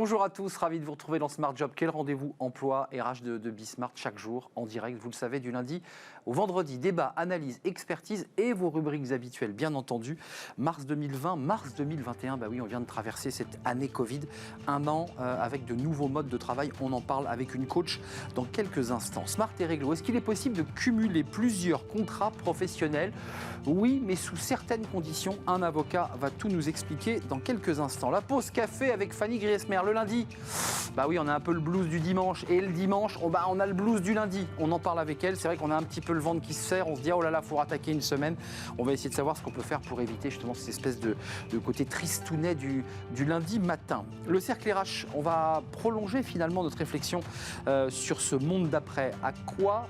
Bonjour à tous, ravi de vous retrouver dans Smart Job. Quel rendez-vous emploi RH de Bismart chaque jour en direct, vous le savez, du lundi au vendredi. Débat, analyse, expertise et vos rubriques habituelles, bien entendu. Mars 2020, mars 2021, bah oui, on vient de traverser cette année Covid. Un an avec de nouveaux modes de travail. On en parle avec une coach dans quelques instants. Smart et Réglo, est-ce qu'il est possible de cumuler plusieurs contrats professionnels? Oui, mais sous certaines conditions. Un avocat va tout nous expliquer dans quelques instants. La pause café avec Fanny Griesmer le lundi. Bah oui, on a un peu le blues du dimanche. Et le dimanche, on a le blues du lundi. On en parle avec elle. C'est vrai qu'on a un petit peu le ventre qui se serre. On se dit, oh là là, il faut rattaquer une semaine. On va essayer de savoir ce qu'on peut faire pour éviter justement cette espèce de côté tristounet du lundi matin. Le cercle RH, on va prolonger finalement notre réflexion sur ce monde d'après. À quoi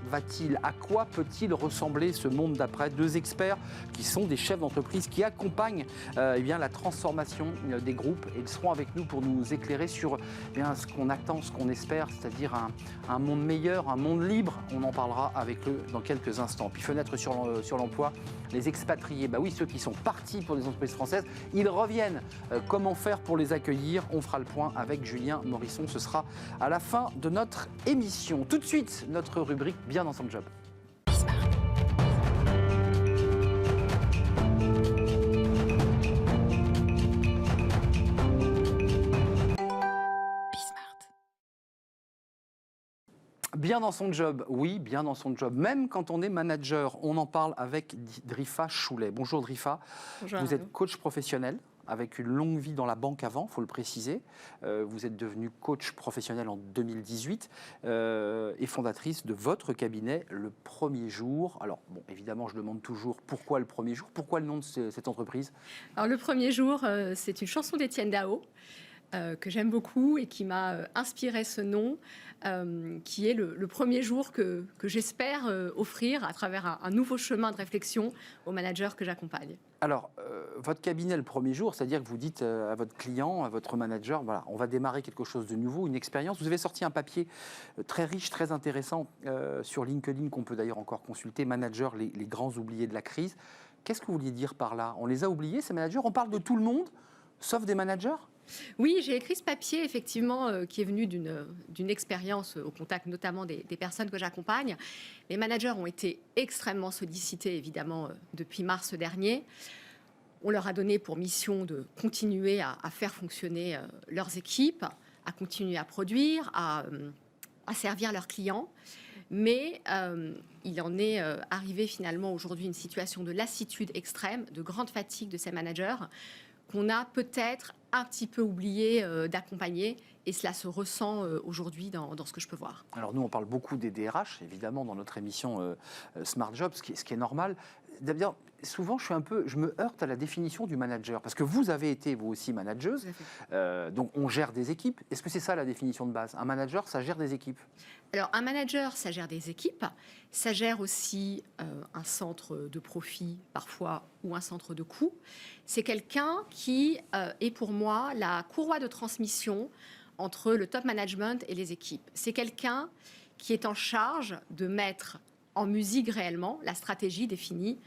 peut-il ressembler ce monde d'après? Deux experts qui sont des chefs d'entreprise qui accompagnent la transformation des groupes. Et ils seront avec nous pour nous éclairer sur ce qu'on attend, ce qu'on espère, c'est-à-dire un monde meilleur, un monde libre. On en parlera avec eux dans quelques instants. Puis fenêtre sur l'emploi, les expatriés, bah oui, ceux qui sont partis pour les entreprises françaises, ils reviennent. Comment faire pour les accueillir? On fera le point avec Julien Morisson. Ce sera à la fin de notre émission. Tout de suite, notre rubrique Bien dans son job. Bien dans son job, oui, bien dans son job. Même quand on est manager, on en parle avec Drifa Choulet. Bonjour Drifa. Bonjour. Vous êtes coach professionnel avec une longue vie dans la banque avant, il faut le préciser. Vous êtes devenue coach professionnel en 2018 et fondatrice de votre cabinet Le Premier Jour. Alors, bon, évidemment, je demande toujours pourquoi Le Premier Jour, pourquoi le nom de cette entreprise? Alors, Le Premier Jour, c'est une chanson d'Étienne Dao. Que j'aime beaucoup et qui m'a inspiré ce nom, qui est le premier jour que j'espère offrir à travers un nouveau chemin de réflexion aux managers que j'accompagne. Alors, votre cabinet, Le Premier Jour, c'est-à-dire que vous dites à votre client, à votre manager, voilà, on va démarrer quelque chose de nouveau, une expérience. Vous avez sorti un papier très riche, très intéressant sur LinkedIn, qu'on peut d'ailleurs encore consulter, Managers, les grands oubliés de la crise. Qu'est-ce que vous vouliez dire par là? On les a oubliés, ces managers? On parle de tout le monde, sauf des managers? Oui, j'ai écrit ce papier, effectivement, qui est venu d'une expérience au contact notamment des personnes que j'accompagne. Les managers ont été extrêmement sollicités, évidemment, depuis mars dernier. On leur a donné pour mission de continuer à faire fonctionner leurs équipes, à continuer à produire, à servir leurs clients. Mais il en est arrivé finalement aujourd'hui une situation de lassitude extrême, de grande fatigue de ces managers, qu'on a peut-être un petit peu oublié d'accompagner, et cela se ressent aujourd'hui dans ce que je peux voir. Alors nous, on parle beaucoup des DRH, évidemment, dans notre émission Smart Job, ce qui est normal. D'abord, souvent, je me heurte à la définition du manager, parce que vous avez été, vous aussi, manageuse, donc on gère des équipes. Est-ce que c'est ça la définition de base? Un manager, ça gère des équipes? Alors, un manager, ça gère des équipes, ça gère aussi un centre de profit, parfois, ou un centre de coût. C'est quelqu'un qui est pour moi la courroie de transmission entre le top management et les équipes. C'est quelqu'un qui est en charge de mettre en musique réellement la stratégie définie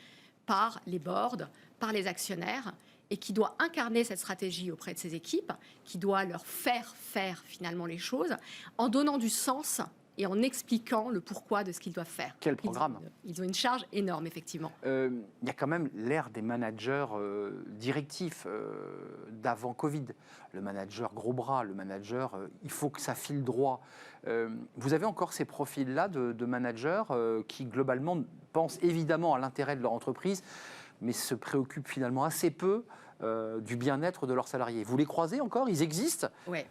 par les boards, par les actionnaires, et qui doit incarner cette stratégie auprès de ses équipes, qui doit leur faire faire finalement les choses, en donnant du sens et en expliquant le pourquoi de ce qu'ils doivent faire. Quel programme! Ils ont une charge énorme, effectivement. Il y a quand même l'ère des managers directifs d'avant Covid. Le manager gros bras, le manager, il faut que ça file droit. Vous avez encore ces profils-là de managers qui, globalement, pensent évidemment à l'intérêt de leur entreprise, mais se préoccupent finalement assez peu du bien-être de leurs salariés. Vous les croisez encore? Ils existent? Oui.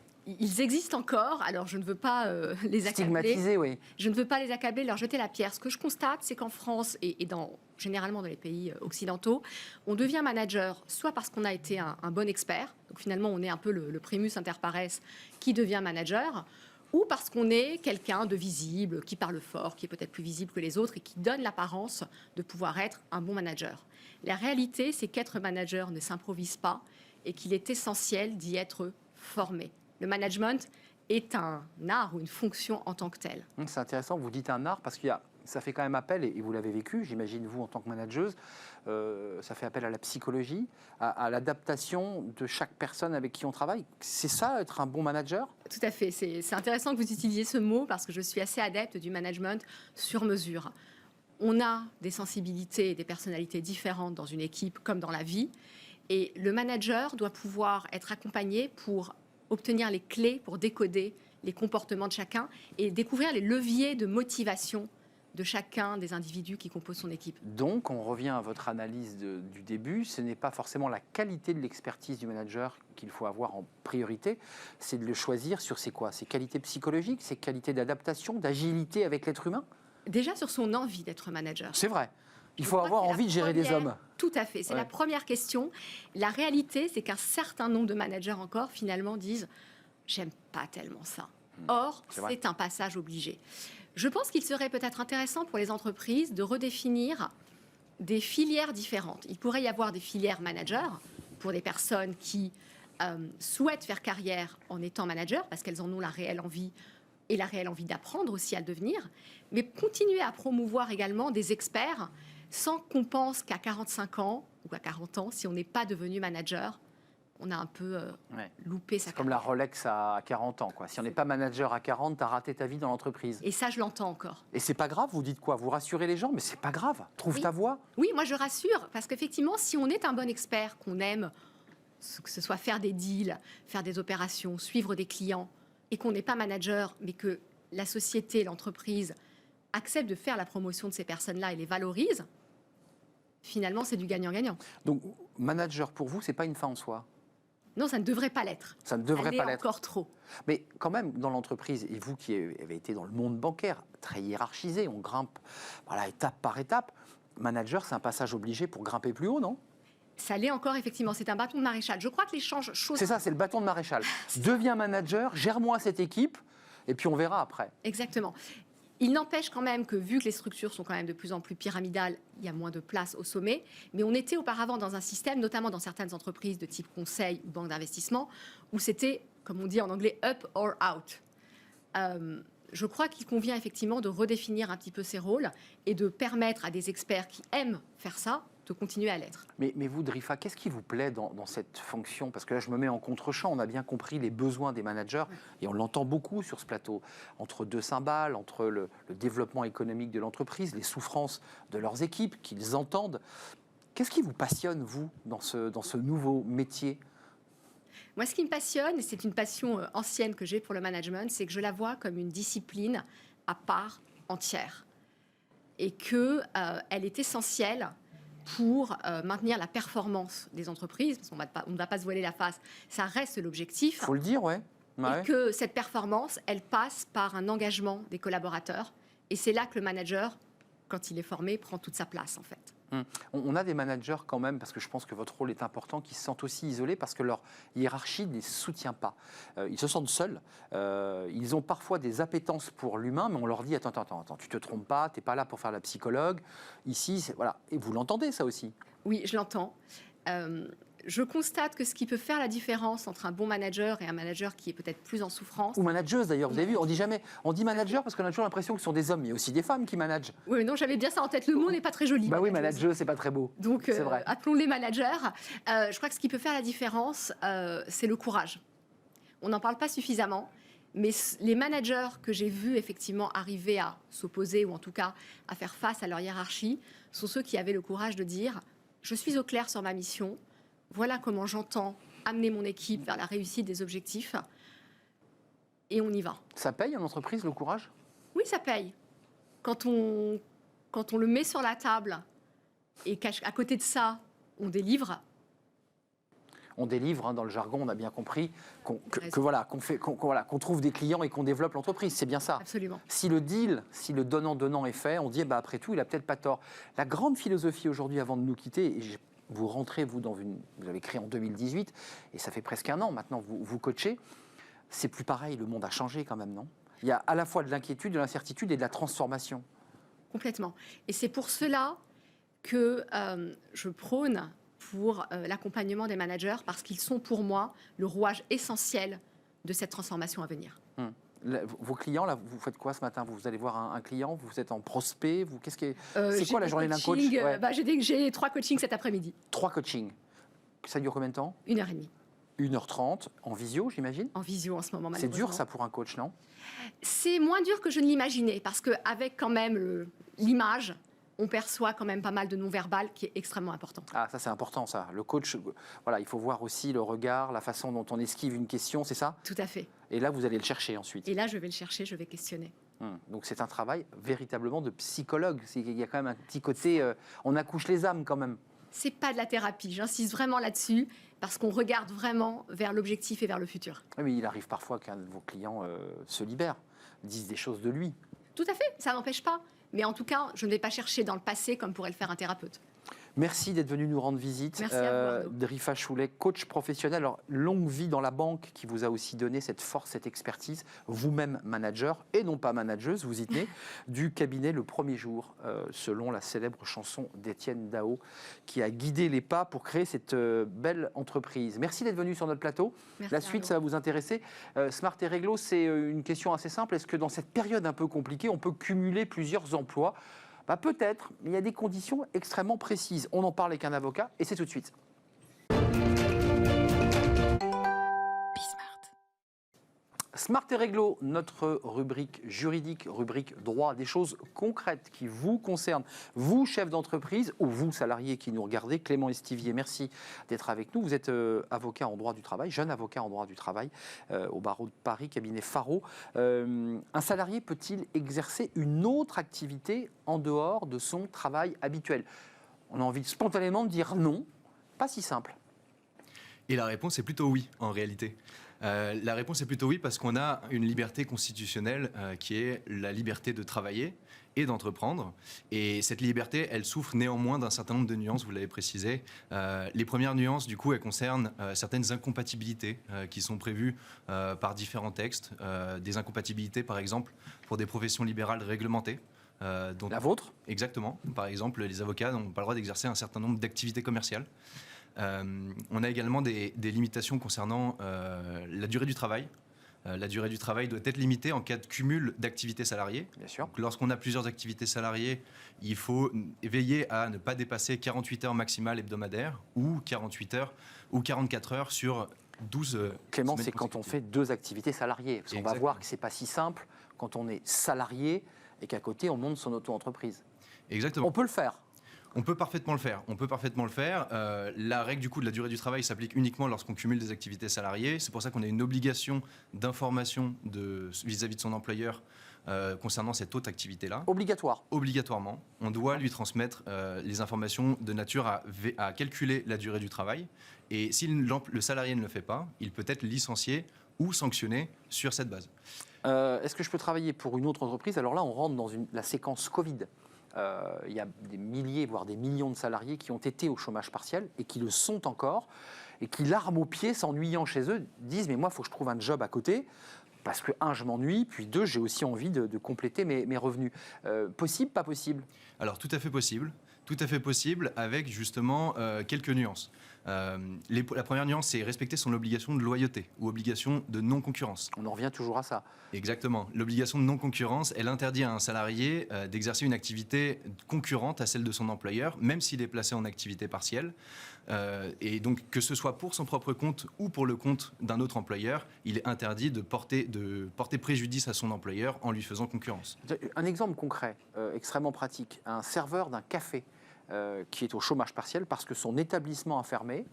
Ils existent encore, alors je ne veux pas les accabler. Stigmatisés, oui. Je ne veux pas les accabler, leur jeter la pierre. Ce que je constate, c'est qu'en France et généralement dans les pays occidentaux, on devient manager soit parce qu'on a été un bon expert, donc finalement on est un peu le primus inter pares qui devient manager, ou parce qu'on est quelqu'un de visible, qui parle fort, qui est peut-être plus visible que les autres et qui donne l'apparence de pouvoir être un bon manager. La réalité, c'est qu'être manager ne s'improvise pas et qu'il est essentiel d'y être formé. Le management est un art ou une fonction en tant que tel. C'est intéressant, vous dites un art, parce qu'il y a ça fait quand même appel, et vous l'avez vécu, j'imagine vous en tant que manageuse, ça fait appel à la psychologie, à l'adaptation de chaque personne avec qui on travaille. C'est ça, être un bon manager? Tout à fait. C'est intéressant que vous utilisiez ce mot parce que je suis assez adepte du management sur mesure. On a des sensibilités et des personnalités différentes dans une équipe comme dans la vie. Et le manager doit pouvoir être accompagné pour obtenir les clés, pour décoder les comportements de chacun et découvrir les leviers de motivation de chacun des individus qui composent son équipe. Donc, on revient à votre analyse du début, ce n'est pas forcément la qualité de l'expertise du manager qu'il faut avoir en priorité, c'est de le choisir sur ses quoi? Ses qualités psychologiques, ses qualités d'adaptation, d'agilité avec l'être humain? Déjà sur son envie d'être manager. C'est vrai. Il Je faut crois avoir que c'est envie la de gérer des première- hommes. Tout à fait, c'est Ouais. la première question. La réalité, c'est qu'un certain nombre de managers encore, finalement, disent « j'aime pas tellement ça ». Or, C'est vrai. c'est un passage obligé. Je pense qu'il serait peut-être intéressant pour les entreprises de redéfinir des filières différentes. Il pourrait y avoir des filières managers pour des personnes qui souhaitent faire carrière en étant manager, parce qu'elles en ont la réelle envie et la réelle envie d'apprendre aussi à le devenir, mais continuer à promouvoir également des experts sans qu'on pense qu'à 45 ans ou à 40 ans, si on n'est pas devenu manager, on a un peu Ouais. loupé sa C'est comme la carrière. Rolex à 40 ans, quoi. Si on n'est pas manager à 40, tu as raté ta vie dans l'entreprise. Et ça, je l'entends encore. Et c'est pas grave, vous dites quoi? Vous rassurez les gens, mais c'est pas grave. Trouve Oui. ta voie. Oui, moi je rassure, parce qu'effectivement, si on est un bon expert, qu'on aime, que ce soit faire des deals, faire des opérations, suivre des clients, et qu'on n'est pas manager, mais que la société, l'entreprise accepte de faire la promotion de ces personnes-là et les valorise, finalement, c'est du gagnant-gagnant. Donc, manager pour vous, c'est pas une fin en soi. Non, ça ne devrait pas l'être. Ça ne devrait Elle pas l'est l'être. encore trop. Mais quand même, dans l'entreprise, et vous qui avez été dans le monde bancaire, très hiérarchisé, on grimpe voilà, étape par étape. Manager, c'est un passage obligé pour grimper plus haut, non? Ça l'est encore, effectivement. C'est un bâton de maréchal. Je crois que l'échange chose. C'est ça, c'est le bâton de maréchal. Deviens manager, gère-moi cette équipe, et puis on verra après. Exactement. Il n'empêche quand même que, vu que les structures sont quand même de plus en plus pyramidales, il y a moins de place au sommet. Mais on était auparavant dans un système, notamment dans certaines entreprises de type conseil ou banque d'investissement, où c'était, comme on dit en anglais, up or out. Je crois qu'il convient effectivement de redéfinir un petit peu ces rôles et de permettre à des experts qui aiment faire ça de continuer à l'être. Mais vous, Drifa, qu'est-ce qui vous plaît dans cette fonction? Parce que là, je me mets en contre-champ. On a bien compris les besoins des managers, et on l'entend beaucoup sur ce plateau. Entre deux cymbales, entre le développement économique de l'entreprise, les souffrances de leurs équipes, qu'ils entendent. Qu'est-ce qui vous passionne, vous, dans ce nouveau métier? Moi, ce qui me passionne, et c'est une passion ancienne que j'ai pour le management, c'est que je la vois comme une discipline à part entière. Et qu'elle est essentielle pour maintenir la performance des entreprises, parce qu'on ne va pas se voiler la face, ça reste l'objectif. Il faut le dire, ouais. Et que cette performance, elle passe par un engagement des collaborateurs. Et c'est là que le manager, quand il est formé, prend toute sa place, en fait. On a des managers quand même, parce que je pense que votre rôle est important, qui se sentent aussi isolés parce que leur hiérarchie ne les soutient pas. Ils se sentent seuls. Ils ont parfois des appétences pour l'humain, mais on leur dit attends, tu te trompes pas, tu n'es pas là pour faire la psychologue. Ici, voilà. Et vous l'entendez ça aussi? Oui, je l'entends. Je constate que ce qui peut faire la différence entre un bon manager et un manager qui est peut-être plus en souffrance. Ou manageuse d'ailleurs, vous avez vu, on dit manager parce qu'on a toujours l'impression que ce sont des hommes, mais il y a aussi des femmes qui managent. Oui, mais non, j'avais bien ça en tête. Le mot n'est pas très joli. Bah oui, manageuse, c'est pas très beau. Donc, c'est vrai. appelons-les managers. Je crois que ce qui peut faire la différence, c'est le courage. On n'en parle pas suffisamment, mais les managers que j'ai vus effectivement arriver à s'opposer ou en tout cas à faire face à leur hiérarchie sont ceux qui avaient le courage de dire « Je suis au clair sur ma mission, voilà comment j'entends amener mon équipe vers la réussite des objectifs et on y va. » Ça paye en entreprise, le courage? Oui, ça paye. Quand on le met sur la table et qu'à côté de ça, on délivre. On délivre, hein, dans le jargon, on a bien compris qu'on trouve des clients et qu'on développe l'entreprise. C'est bien ça. Absolument. Si le deal, si le donnant-donnant est fait, on dit bah, après tout, il a peut-être pas tort. La grande philosophie aujourd'hui, avant de nous quitter, et vous rentrez, vous avez créé en 2018, et ça fait presque un an maintenant, vous coachez, c'est plus pareil, le monde a changé quand même, non? Il y a à la fois de l'inquiétude, de l'incertitude et de la transformation. Complètement. Et c'est pour cela que je prône pour l'accompagnement des managers, parce qu'ils sont pour moi le rouage essentiel de cette transformation à venir. Vos clients, là, vous faites quoi ce matin? Vous allez voir un client, vous êtes en prospect, c'est quoi la journée d'un coach? Ouais. J'ai 3 coachings cet après-midi. 3 coachings. Ça dure combien de temps? 1h30. 1h30, en visio, j'imagine? En visio en ce moment, C'est malheureusement. dur ça pour un coach, non? C'est moins dur que je ne l'imaginais, parce qu'avec quand même l'image, on perçoit quand même pas mal de non-verbal qui est extrêmement important. Ah, ça c'est important ça. Le coach, voilà, il faut voir aussi le regard, la façon dont on esquive une question, c'est ça? Tout à fait. Et là, vous allez le chercher ensuite. Et là, je vais le chercher, je vais questionner. Donc c'est un travail véritablement de psychologue. Il y a quand même un petit côté, on accouche les âmes quand même. C'est pas de la thérapie, j'insiste vraiment là-dessus, parce qu'on regarde vraiment vers l'objectif et vers le futur. Oui, mais il arrive parfois qu'un de vos clients se libère, dise des choses de lui. Tout à fait, ça n'empêche pas. Mais en tout cas, je ne vais pas chercher dans le passé comme pourrait le faire un thérapeute. Merci d'être venu nous rendre visite. Merci à vous, Drifa Choulet, coach professionnel. Alors, longue vie dans la banque qui vous a aussi donné cette force, cette expertise. Vous-même manager et non pas manageuse, vous y tenez, du cabinet Le Premier Jour, selon la célèbre chanson d'Étienne Dao, qui a guidé les pas pour créer cette belle entreprise. Merci d'être venu sur notre plateau. Merci la suite, Arnaud. ça va vous intéresser. Smart et Réglo, c'est une question assez simple. Est-ce que dans cette période un peu compliquée, on peut cumuler plusieurs emplois? Peut-être, mais il y a des conditions extrêmement précises. On en parle avec un avocat et c'est tout de suite. Smart et Réglo, notre rubrique juridique, rubrique droit, des choses concrètes qui vous concernent, vous, chef d'entreprise, ou vous, salariés qui nous regardez. Clément Estivier, merci d'être avec nous. Vous êtes avocat en droit du travail, jeune avocat en droit du travail, au barreau de Paris, cabinet Faro. Un salarié peut-il exercer une autre activité en dehors de son travail habituel? On a envie spontanément de dire non, pas si simple. Et la réponse est plutôt oui, en réalité. La réponse est plutôt oui parce qu'on a une liberté constitutionnelle qui est la liberté de travailler et d'entreprendre. Et cette liberté, elle souffre néanmoins d'un certain nombre de nuances, vous l'avez précisé. Les premières nuances, du coup, elles concernent certaines incompatibilités qui sont prévues par différents textes. Des incompatibilités, par exemple, pour des professions libérales réglementées. Dont... La vôtre? Exactement. Par exemple, les avocats n'ont pas le droit d'exercer un certain nombre d'activités commerciales. On a également des limitations concernant la durée du travail. La durée du travail doit être limitée en cas de cumul d'activités salariées. Bien sûr. Lorsqu'on a plusieurs activités salariées, il faut veiller à ne pas dépasser 48 heures maximales hebdomadaires ou 48 heures ou 44 heures sur 12 Clément, c'est quand on fait 2 activités salariées. Parce qu'on va voir que ce n'est pas si simple quand on est salarié et qu'à côté, on monte son auto-entreprise. Exactement. On peut le faire. On peut parfaitement le faire. La règle du coup de la durée du travail s'applique uniquement lorsqu'on cumule des activités salariées. C'est pour ça qu'on a une obligation d'information vis-à-vis de son employeur concernant cette autre activité-là. Obligatoire. Obligatoirement. On doit lui transmettre les informations de nature à calculer la durée du travail. Et si le salarié ne le fait pas, il peut être licencié ou sanctionné sur cette base. Est-ce que je peux travailler pour une autre entreprise? Alors là, on rentre dans la séquence Covid. Il y a des milliers, voire des millions de salariés qui ont été au chômage partiel et qui le sont encore et qui, l'arme au pied, s'ennuyant chez eux, disent « mais moi, il faut que je trouve un job à côté parce que, 1, je m'ennuie, puis 2, j'ai aussi envie de compléter mes revenus. » Possible, pas possible? Alors, tout à fait possible. Tout à fait possible avec justement quelques nuances. La première nuance, c'est respecter son obligation de loyauté ou obligation de non-concurrence. On en revient toujours à ça. Exactement. L'obligation de non-concurrence, elle interdit à un salarié d'exercer une activité concurrente à celle de son employeur, même s'il est placé en activité partielle. Et donc, que ce soit pour son propre compte ou pour le compte d'un autre employeur, il est interdit de porter préjudice à son employeur en lui faisant concurrence. Un exemple concret, extrêmement pratique. Un serveur d'un café qui est au chômage partiel parce que son établissement a fermé.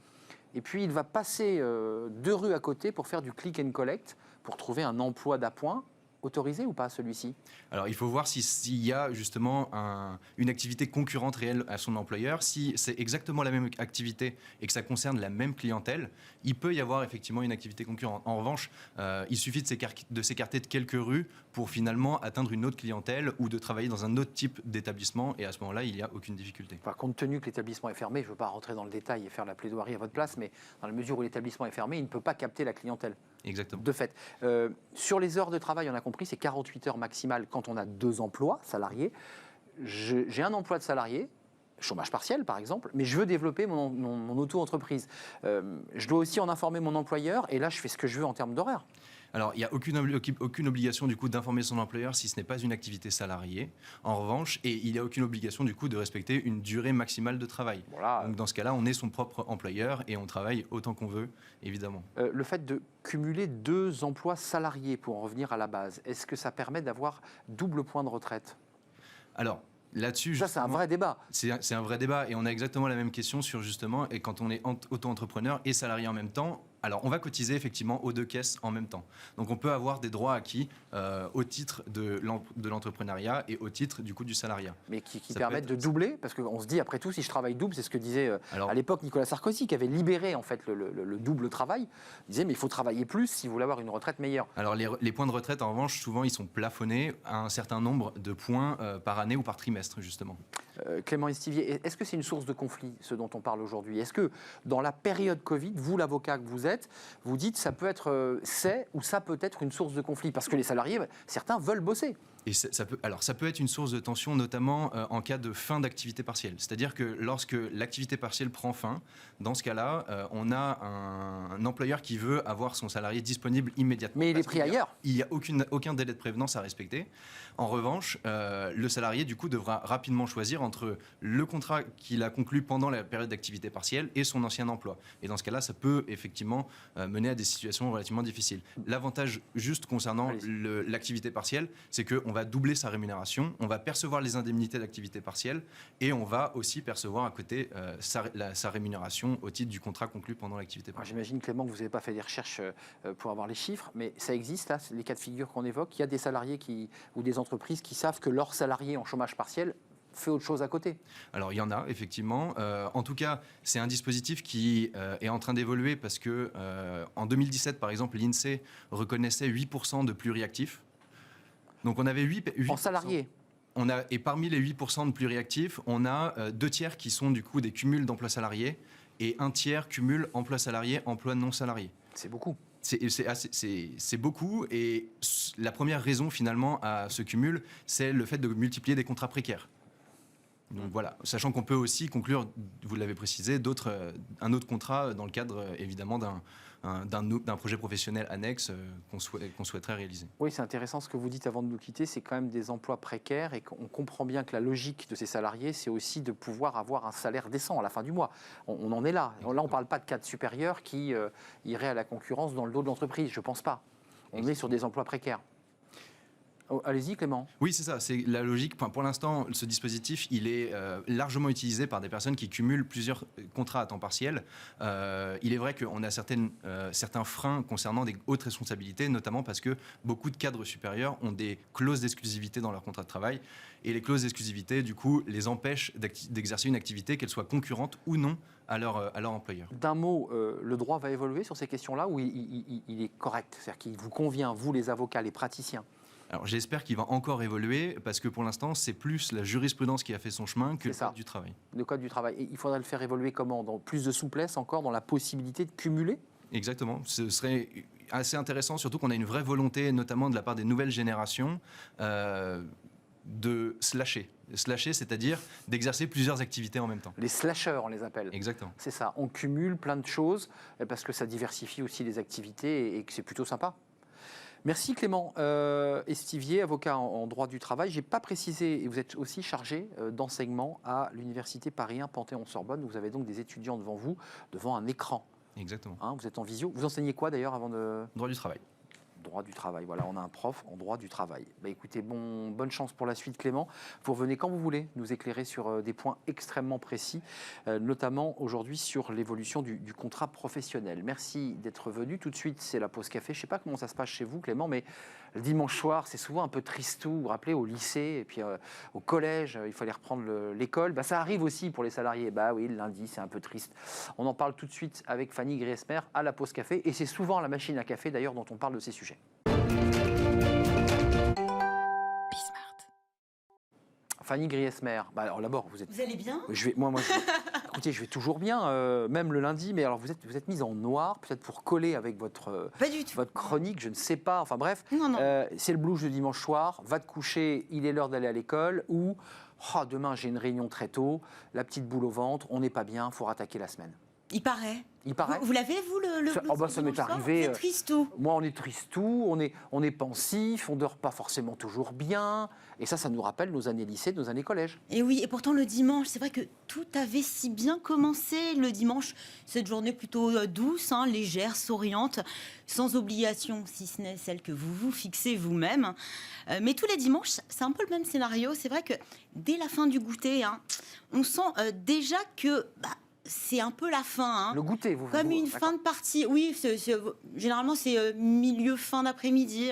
Et puis, il va passer 2 rues à côté pour faire du click and collect, pour trouver un emploi d'appoint. Autorisé ou pas celui-ci? Alors il faut voir s'il y a justement une activité concurrente réelle à son employeur. Si c'est exactement la même activité et que ça concerne la même clientèle, il peut y avoir effectivement une activité concurrente. En revanche, il suffit de s'écarter de quelques rues pour finalement atteindre une autre clientèle ou de travailler dans un autre type d'établissement et à ce moment-là, il n'y a aucune difficulté. Enfin, compte tenu que l'établissement est fermé, je ne veux pas rentrer dans le détail et faire la plaidoirie à votre place, mais dans la mesure où l'établissement est fermé, il ne peut pas capter la clientèle. Exactement. De fait. Sur les heures de travail, on a compris, c'est 48 heures maximales quand on a 2 emplois salariés. J'ai un emploi de salarié, chômage partiel par exemple, mais je veux développer mon auto-entreprise. Je dois aussi en informer mon employeur et là, je fais ce que je veux en termes d'horaire. Alors, il n'y a aucune obligation du coup d'informer son employeur si ce n'est pas une activité salariée. En revanche, et il n'y a aucune obligation du coup de respecter une durée maximale de travail. Voilà. Donc dans ce cas-là, on est son propre employeur et on travaille autant qu'on veut, évidemment. Le fait de cumuler 2 emplois salariés, pour en revenir à la base, est-ce que ça permet d'avoir double point de retraite? Alors, là-dessus, Ça, c'est un vrai débat. C'est un vrai débat et on a exactement la même question sur justement, et quand on est auto-entrepreneur et salarié en même temps, alors on va cotiser effectivement aux 2 caisses en même temps. Donc on peut avoir des droits acquis au titre de l'entrepreneuriat et au titre du coup du salariat. Mais qui Ça permettent peut de doubler, parce qu'on se dit, après tout, si je travaille double, c'est ce que disait Alors- à l'époque Nicolas Sarkozy, qui avait libéré en fait le double travail. Il disait, mais il faut travailler plus si vous voulez avoir une retraite meilleure. Alors les points de retraite en revanche, souvent ils sont plafonnés à un certain nombre de points par année ou par trimestre justement. Clément Estivier, est-ce que c'est une source de conflit, ce dont on parle aujourd'hui? Est-ce que dans la période Covid, vous, l'avocat que vous êtes, vous dites ça peut être, c'est ou ça peut être une source de conflit? Parce que les salariés, certains veulent bosser. Et ça peut être une source de tension, notamment en cas de fin d'activité partielle. C'est-à-dire que lorsque l'activité partielle prend fin, dans ce cas-là, on a un employeur qui veut avoir son salarié disponible immédiatement. Mais il est pris ailleurs. Il n'y a aucun délai de prévenance à respecter. En revanche, le salarié, du coup, devra rapidement choisir entre le contrat qu'il a conclu pendant la période d'activité partielle et son ancien emploi. Et dans ce cas-là, ça peut effectivement mener à des situations relativement difficiles. L'avantage juste concernant l'activité partielle, c'est qu'on va doubler sa rémunération, on va percevoir les indemnités d'activité partielle et on va aussi percevoir à côté sa rémunération au titre du contrat conclu pendant l'activité partielle. J'imagine, Clément, que vous n'avez pas fait des recherches pour avoir les chiffres, mais ça existe, là, les cas de figure qu'on évoque. Il y a des salariés ou des entreprises qui savent que leur salarié en chômage partiel fait autre chose à côté. Alors il y en a effectivement. En tout cas, c'est un dispositif qui est en train d'évoluer parce que en 2017, par exemple, l'INSEE reconnaissait 8% de pluriactifs. Donc on avait 8 En salariés. Et parmi les 8% de pluriactifs, on a 2 tiers qui sont du coup des cumuls d'emplois salariés et 1 tiers cumul emploi salarié, emploi non salarié. C'est beaucoup. C'est beaucoup et la première raison finalement à ce cumul, c'est le fait de multiplier des contrats précaires. Donc voilà, sachant qu'on peut aussi conclure, vous l'avez précisé, un autre contrat dans le cadre évidemment d'un projet professionnel annexe qu'on souhaiterait réaliser. Oui, c'est intéressant ce que vous dites avant de nous quitter, c'est quand même des emplois précaires et qu'on comprend bien que la logique de ces salariés, c'est aussi de pouvoir avoir un salaire décent à la fin du mois. On en est là. Là, on ne parle pas de cadres supérieurs qui iraient à la concurrence dans le dos de l'entreprise, je ne pense pas. On est sur des emplois précaires. Oh, allez-y, Clément. Oui, c'est ça, c'est la logique. Pour l'instant, ce dispositif, il est largement utilisé par des personnes qui cumulent plusieurs contrats à temps partiel. Il est vrai qu'on a certains freins concernant des hautes responsabilités, notamment parce que beaucoup de cadres supérieurs ont des clauses d'exclusivité dans leur contrat de travail. Et les clauses d'exclusivité, du coup, les empêchent d'exercer une activité, qu'elle soit concurrente ou non à leur employeur. D'un mot, le droit va évoluer sur ces questions-là ou il est correct? C'est-à-dire qu'il vous convient, vous les avocats, les praticiens? Alors j'espère qu'il va encore évoluer parce que pour l'instant c'est plus la jurisprudence qui a fait son chemin que le code du travail. Le code du travail. Et il faudrait le faire évoluer comment? Dans plus de souplesse encore, dans la possibilité de cumuler? Exactement. Ce serait assez intéressant, surtout qu'on a une vraie volonté, notamment de la part des nouvelles générations, de slasher. Slasher, c'est-à-dire d'exercer plusieurs activités en même temps. Les slashers, on les appelle. Exactement. C'est ça. On cumule plein de choses parce que ça diversifie aussi les activités et que c'est plutôt sympa. Merci Clément Estivier, avocat en droit du travail. Je n'ai pas précisé, et vous êtes aussi chargé d'enseignement à l'Université Paris 1 Panthéon-Sorbonne. Vous avez donc des étudiants devant vous, devant un écran. Exactement. Vous êtes en visio. Vous enseignez quoi d'ailleurs avant de... Droit du travail. Droit du travail, voilà, on a un prof en droit du travail. Écoutez, bonne chance pour la suite Clément. Vous revenez quand vous voulez nous éclairer sur des points extrêmement précis, notamment aujourd'hui sur l'évolution du contrat professionnel. Merci d'être venu. Tout de suite, c'est la pause café. Je ne sais pas comment ça se passe chez vous Clément, mais le dimanche soir, c'est souvent un peu tristou. Vous vous rappelez, au lycée et puis au collège, il fallait reprendre l'école. Ça arrive aussi pour les salariés. Oui, le lundi, c'est un peu triste. On en parle tout de suite avec Fanny Griesmer à la pause café. Et c'est souvent à la machine à café d'ailleurs dont on parle de ces sujets. Fanny Griesmer, alors d'abord, vous allez bien? Écoutez, je vais toujours bien, même le lundi, mais alors vous êtes mise en noir, peut-être pour coller avec votre chronique, je ne sais pas, enfin bref. Non. C'est le blues de dimanche soir, va te coucher, il est l'heure d'aller à l'école, ou demain j'ai une réunion très tôt, la petite boule au ventre, on n'est pas bien, il faut rattaquer la semaine. Il paraît. Il paraît. Vous l'avez, vous, le Ça, blues ça du m'est dimanche soir? arrivé. Vous êtes tristou. Moi, on est tristou, on est pensif, on dort pas forcément toujours bien. Et ça nous rappelle nos années lycée, nos années collège. Et oui, et pourtant le dimanche, c'est vrai que tout avait si bien commencé le dimanche. Cette journée plutôt douce, légère, souriante, sans obligation, si ce n'est celle que vous vous fixez vous-même. Mais tous les dimanches, c'est un peu le même scénario. C'est vrai que dès la fin du goûter, on sent déjà que... c'est un peu la fin. Le goûter, vous Comme une fin de partie. Oui, généralement, c'est milieu-fin d'après-midi.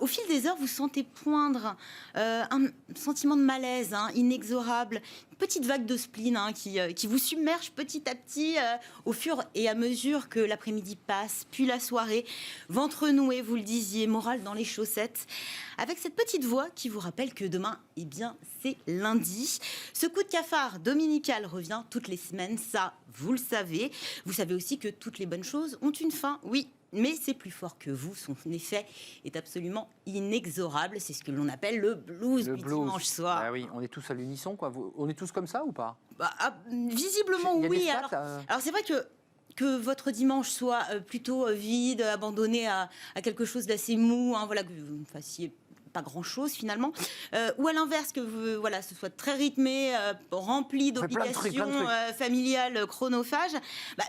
Au fil des heures, vous sentez poindre un sentiment de malaise inexorable, une petite vague de spleen qui vous submerge petit à petit au fur et à mesure que l'après-midi passe, puis la soirée. Ventre noué, vous le disiez, morale dans les chaussettes. Avec cette petite voix qui vous rappelle que demain, eh bien, c'est lundi. Ce coup de cafard dominical revient toutes les semaines, ça, vous le savez. Vous savez aussi que toutes les bonnes choses ont une fin, oui. Mais c'est plus fort que vous, son effet est absolument inexorable. C'est ce que l'on appelle le blues du dimanche soir. Ah oui, on est tous à l'unisson, quoi. On est tous comme ça ou pas? Visiblement, Il y a oui. des stats, Alors c'est vrai que votre dimanche soit plutôt vide, abandonné à quelque chose d'assez mou, voilà, que vous ne fassiez pas grand-chose finalement, ou à l'inverse que ce soit très rythmé, rempli d'obligations familiales chronophages,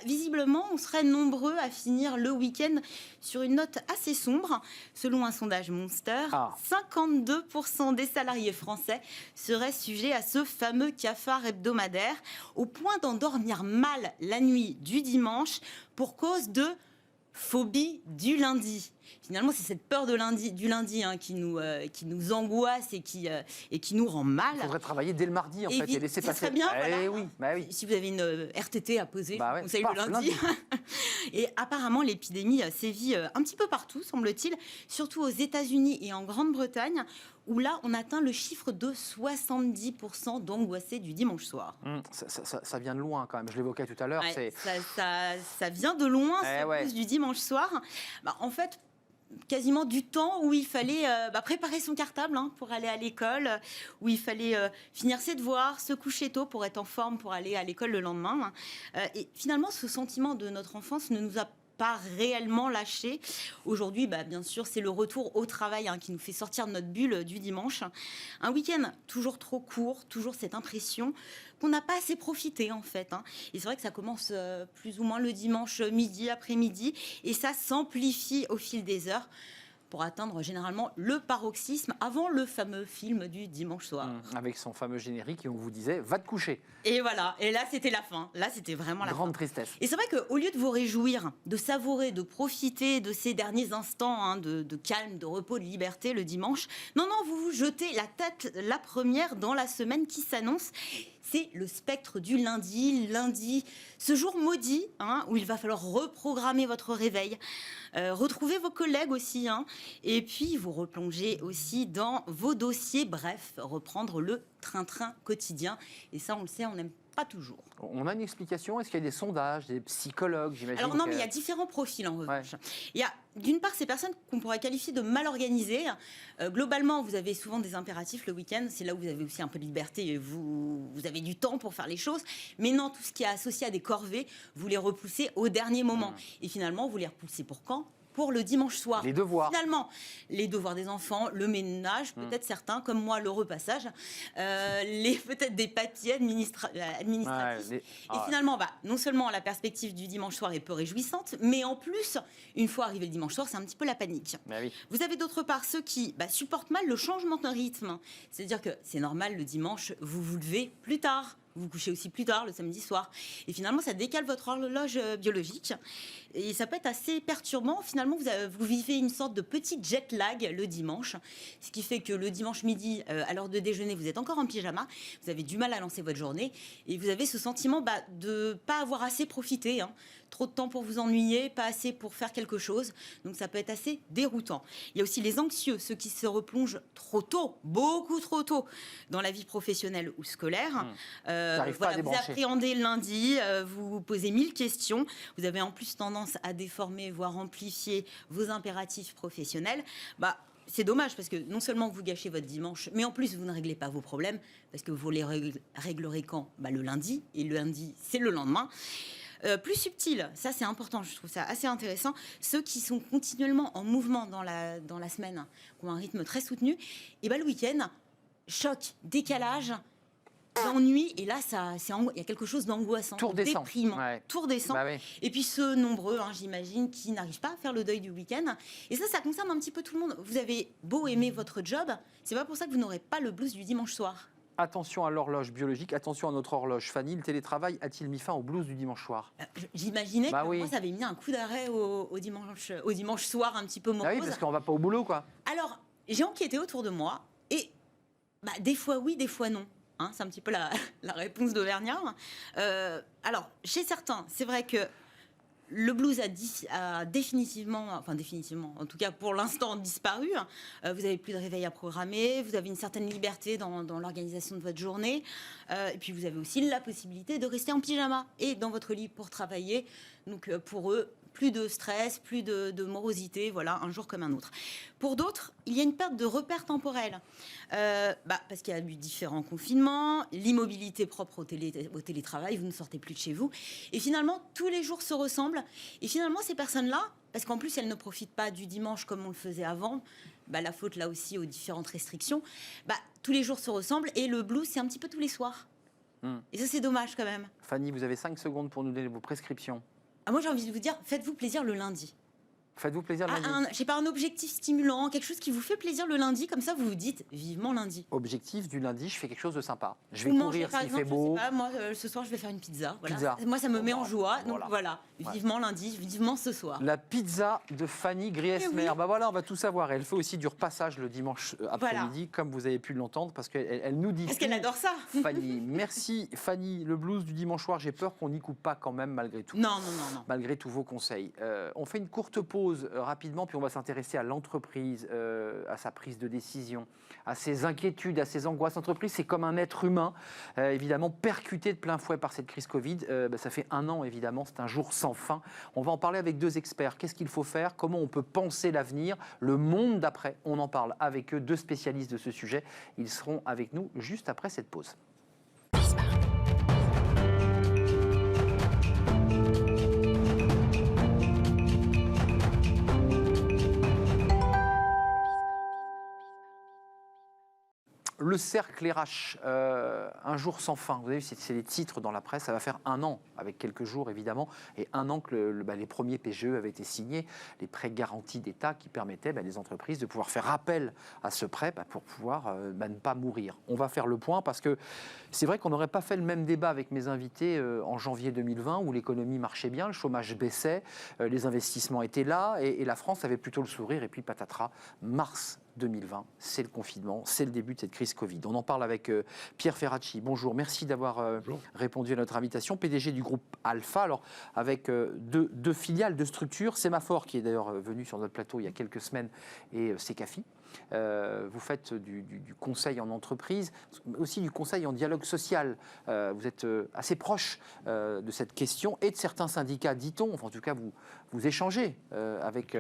visiblement on serait nombreux à finir le week-end sur une note assez sombre. Selon un sondage Monster, 52% des salariés français seraient sujets à ce fameux cafard hebdomadaire, au point d'endormir mal la nuit du dimanche pour cause de phobie du lundi. Finalement, c'est cette peur du lundi qui nous angoisse et qui nous rend mal. Il faudrait travailler dès le mardi, en fait, et laisser passer. Ça serait bien, voilà. Oui. Si vous avez une RTT à poser, je vous conseille le lundi. Et apparemment, l'épidémie sévit un petit peu partout, semble-t-il, surtout aux États-Unis et en Grande-Bretagne, où là, on atteint le chiffre de 70% d'angoissés du dimanche soir. Ça vient de loin, quand même. Je l'évoquais tout à l'heure. Ça vient de loin, ce du dimanche soir. En fait, quasiment du temps où il fallait préparer son cartable pour aller à l'école, où il fallait finir ses devoirs, se coucher tôt pour être en forme pour aller à l'école le lendemain. Et finalement, ce sentiment de notre enfance ne nous a pas réellement lâché. Aujourd'hui, bien sûr, c'est le retour au travail qui nous fait sortir de notre bulle du dimanche. Un week-end toujours trop court, toujours cette impression qu'on n'a pas assez profité, en fait. Et c'est vrai que ça commence plus ou moins le dimanche midi, après-midi, et ça s'amplifie au fil des heures pour atteindre généralement le paroxysme avant le fameux film du dimanche soir. Avec son fameux générique, et on vous disait « va te coucher ». Et voilà, et là c'était la fin, là c'était vraiment la grande tristesse. Et c'est vrai qu'au lieu de vous réjouir, de savourer, de profiter de ces derniers instants de calme, de repos, de liberté le dimanche, non, vous vous jetez la tête la première dans la semaine qui s'annonce. C'est le spectre du lundi, ce jour maudit où il va falloir reprogrammer votre réveil, retrouver vos collègues aussi, et puis vous replonger aussi dans vos dossiers, bref, reprendre le train-train quotidien. Et ça, on le sait, on n'aime pas toujours. On a une explication? Est-ce qu'il y a des sondages, des psychologues, j'imagine? Alors non, mais il y a différents profils en revanche. Ouais. Il y a d'une part ces personnes qu'on pourrait qualifier de mal organisées. Globalement, vous avez souvent des impératifs le week-end. C'est là où vous avez aussi un peu de liberté et vous avez du temps pour faire les choses. Mais non, tout ce qui est associé à des corvées, vous les repoussez au dernier moment. Et finalement, vous les repoussez pour quand? Pour le dimanche soir. Les devoirs. Finalement, les devoirs des enfants, le ménage, peut-être certains, comme moi, le repassage, peut-être des papiers administratifs. Et finalement, non seulement la perspective du dimanche soir est peu réjouissante, mais en plus, une fois arrivé le dimanche soir, c'est un petit peu la panique. Oui. Vous avez d'autre part ceux qui supportent mal le changement de rythme. C'est-à-dire que c'est normal, le dimanche, vous vous levez plus tard. Vous vous couchez aussi plus tard le samedi soir. Et finalement, ça décale votre horloge biologique. Et ça peut être assez perturbant. Finalement, vous vivez une sorte de petit jet lag le dimanche. Ce qui fait que le dimanche midi, à l'heure de déjeuner, vous êtes encore en pyjama. Vous avez du mal à lancer votre journée. Et vous avez ce sentiment de ne pas avoir assez profité. Trop de temps pour vous ennuyer, pas assez pour faire quelque chose. Donc ça peut être assez déroutant. Il y a aussi les anxieux, ceux qui se replongent trop tôt, beaucoup trop tôt, dans la vie professionnelle ou scolaire. Vous appréhendez le lundi, vous vous posez 1000 questions. Vous avez en plus tendance à déformer, voire amplifier vos impératifs professionnels. C'est dommage parce que non seulement vous gâchez votre dimanche, mais en plus vous ne réglez pas vos problèmes parce que vous les réglerez quand? Le lundi, et le lundi, c'est le lendemain. plus subtils, ça c'est important, je trouve ça assez intéressant, ceux qui sont continuellement en mouvement dans la semaine, qui ont un rythme très soutenu, et ben le week-end, choc, décalage, ennui, et là il y a quelque chose d'angoissant, Tout redescend. déprimant, Ouais. tout redescend. Bah oui. Et puis ceux nombreux, j'imagine, qui n'arrivent pas à faire le deuil du week-end. Et ça concerne un petit peu tout le monde. Vous avez beau aimer votre job, c'est pas pour ça que vous n'aurez pas le blues du dimanche soir. Attention à l'horloge biologique, attention à notre horloge. Fanny, le télétravail a-t-il mis fin au blues du dimanche soir? J'imaginais Bah que oui. moi, ça avait mis un coup d'arrêt au dimanche soir un petit peu morose. Ah oui, parce qu'on va pas au boulot, quoi. Alors, j'ai enquêté autour de moi et des fois oui, des fois non. C'est un petit peu la réponse d'Auvergnat. Alors, chez certains, c'est vrai que le blues a définitivement, en tout cas pour l'instant, disparu. Vous n'avez plus de réveil à programmer, vous avez une certaine liberté dans l'organisation de votre journée. Et puis vous avez aussi la possibilité de rester en pyjama et dans votre lit pour travailler. Donc pour eux, plus de stress, plus de morosité, voilà, un jour comme un autre. Pour d'autres, il y a une perte de repères temporels. Parce qu'il y a eu différents confinements, l'immobilité propre au télétravail, vous ne sortez plus de chez vous. Et finalement, tous les jours se ressemblent. Et finalement, ces personnes-là, parce qu'en plus, elles ne profitent pas du dimanche comme on le faisait avant, la faute là aussi aux différentes restrictions, tous les jours se ressemblent et le blues, c'est un petit peu tous les soirs. Et ça, c'est dommage quand même. Fanny, vous avez 5 secondes pour nous donner vos prescriptions. Moi, j'ai envie de vous dire, faites-vous plaisir le lundi. Faites-vous plaisir lundi. Je sais pas, un objectif stimulant, quelque chose qui vous fait plaisir le lundi, comme ça vous vous dites vivement lundi. Objectif du lundi, je fais quelque chose de sympa. Je vais Vous courir mangez, par s'il exemple, fait beau. je sais pas, moi ce soir je vais faire une pizza. Voilà. Pizza. Moi ça me met en joie, donc Voilà. voilà, vivement lundi, vivement ce soir. La pizza de Fanny Griesmer. Oui. Voilà, on va tout savoir. Elle fait aussi du repassage le dimanche après-midi, comme vous avez pu l'entendre, parce qu'elle nous dit. Parce qu'elle adore ça. Fanny, merci. Fanny, le blues du dimanche soir, j'ai peur qu'on n'y coupe pas quand même, malgré tout. Non. Malgré tous vos conseils. On fait une courte pause rapidement, puis on va s'intéresser à l'entreprise, à sa prise de décision, à ses inquiétudes, à ses angoisses. L'entreprise, c'est comme un être humain, évidemment percuté de plein fouet par cette crise Covid. Ça fait 1 an, évidemment, c'est un jour sans fin. On va en parler avec 2 experts. Qu'est-ce qu'il faut faire? Comment on peut penser l'avenir? Le monde d'après? On en parle avec eux, 2 spécialistes de ce sujet. Ils seront avec nous juste après cette pause. Le cercle RH, un jour sans fin. Vous avez vu, c'est les titres dans la presse. Ça va faire 1 an, avec quelques jours évidemment, et 1 an que les premiers PGE avaient été signés, les prêts garantis d'État qui permettaient les entreprises de pouvoir faire appel à ce prêt pour pouvoir ne pas mourir. On va faire le point parce que c'est vrai qu'on n'aurait pas fait le même débat avec mes invités en janvier 2020 où l'économie marchait bien, le chômage baissait, les investissements étaient là et la France avait plutôt le sourire. Et puis patatras, mars 2020, c'est le confinement, c'est le début de cette crise Covid. On en parle avec Pierre Ferracci. Bonjour, merci d'avoir répondu à notre invitation. PDG du groupe Alpha, alors avec deux filiales, 2 structures, Sémaphore qui est d'ailleurs venu sur notre plateau il y a quelques semaines et Secafi. Vous faites du conseil en entreprise, mais aussi du conseil en dialogue social. Vous êtes assez proche de cette question et de certains syndicats, dit-on. Enfin, en tout cas, vous échangez avec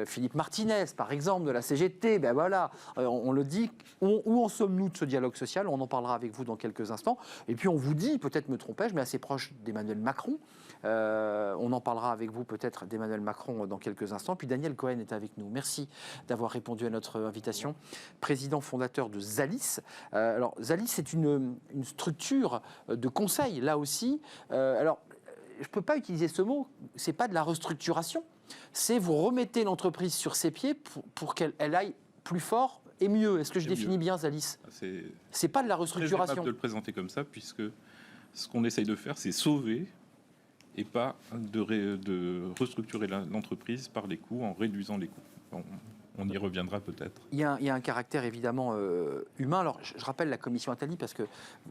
Philippe Martinez, par exemple, de la CGT. Ben voilà, on le dit. Où en sommes-nous de ce dialogue social? On en parlera avec vous dans quelques instants. Et puis, on vous dit, peut-être me trompais-je, mais assez proche d'Emmanuel Macron. On en parlera avec vous peut-être d'Emmanuel Macron dans quelques instants. Puis Daniel Cohen est avec nous. Merci d'avoir répondu à notre invitation. Président fondateur de Zalis. Alors Zalis, c'est une structure de conseil, là aussi. Alors, je ne peux pas utiliser ce mot, ce n'est pas de la restructuration. C'est vous remettez l'entreprise sur ses pieds pour qu'elle aille plus fort et mieux. Est-ce que je définis bien Zalis? C'est pas de la restructuration. C'est très aimable de le présenter comme ça, puisque ce qu'on essaye de faire, c'est sauver et pas de restructurer l'entreprise par les coûts, en réduisant les coûts. On y reviendra peut-être. Il y a un caractère évidemment humain. Alors, je rappelle la commission Attali, parce que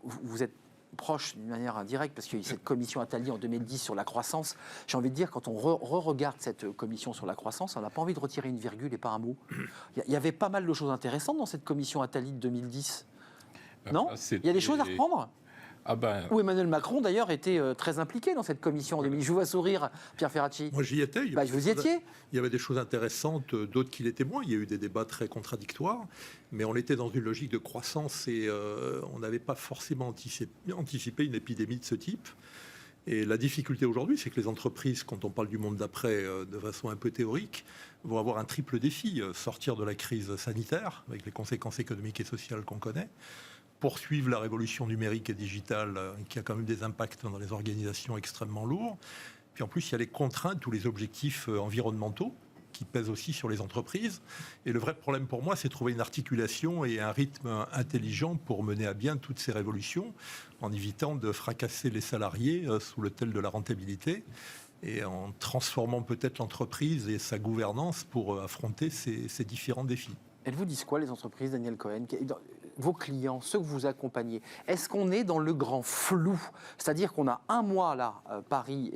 vous êtes proche d'une manière indirecte, parce qu'il y a eu cette commission Attali en 2010 sur la croissance. J'ai envie de dire, quand on regarde cette commission sur la croissance, on n'a pas envie de retirer une virgule et pas un mot. Il y avait pas mal de choses intéressantes dans cette commission Attali de 2010. Non? Il y a des choses à reprendre? Où Emmanuel Macron, d'ailleurs, était très impliqué dans cette commission en 2010. Je vous vois sourire, Pierre Ferracci. Moi, j'y étais. Vous y étiez? Il y avait des choses intéressantes, d'autres qui l'étaient moins. Il y a eu des débats très contradictoires, mais on était dans une logique de croissance et on n'avait pas forcément anticipé une épidémie de ce type. Et la difficulté aujourd'hui, c'est que les entreprises, quand on parle du monde d'après de façon un peu théorique, vont avoir un triple défi. Sortir de la crise sanitaire, avec les conséquences économiques et sociales qu'on connaît, poursuivre la révolution numérique et digitale, qui a quand même des impacts dans les organisations extrêmement lourds. Puis en plus, il y a les contraintes ou les objectifs environnementaux qui pèsent aussi sur les entreprises. Et le vrai problème pour moi, c'est de trouver une articulation et un rythme intelligent pour mener à bien toutes ces révolutions, en évitant de fracasser les salariés sous l'autel de la rentabilité et en transformant peut-être l'entreprise et sa gouvernance pour affronter ces différents défis. Elles vous disent quoi, les entreprises, Daniel Cohen? Vos clients, ceux que vous accompagnez, est-ce qu'on est dans le grand flou? C'est-à-dire qu'on a un mois là, Paris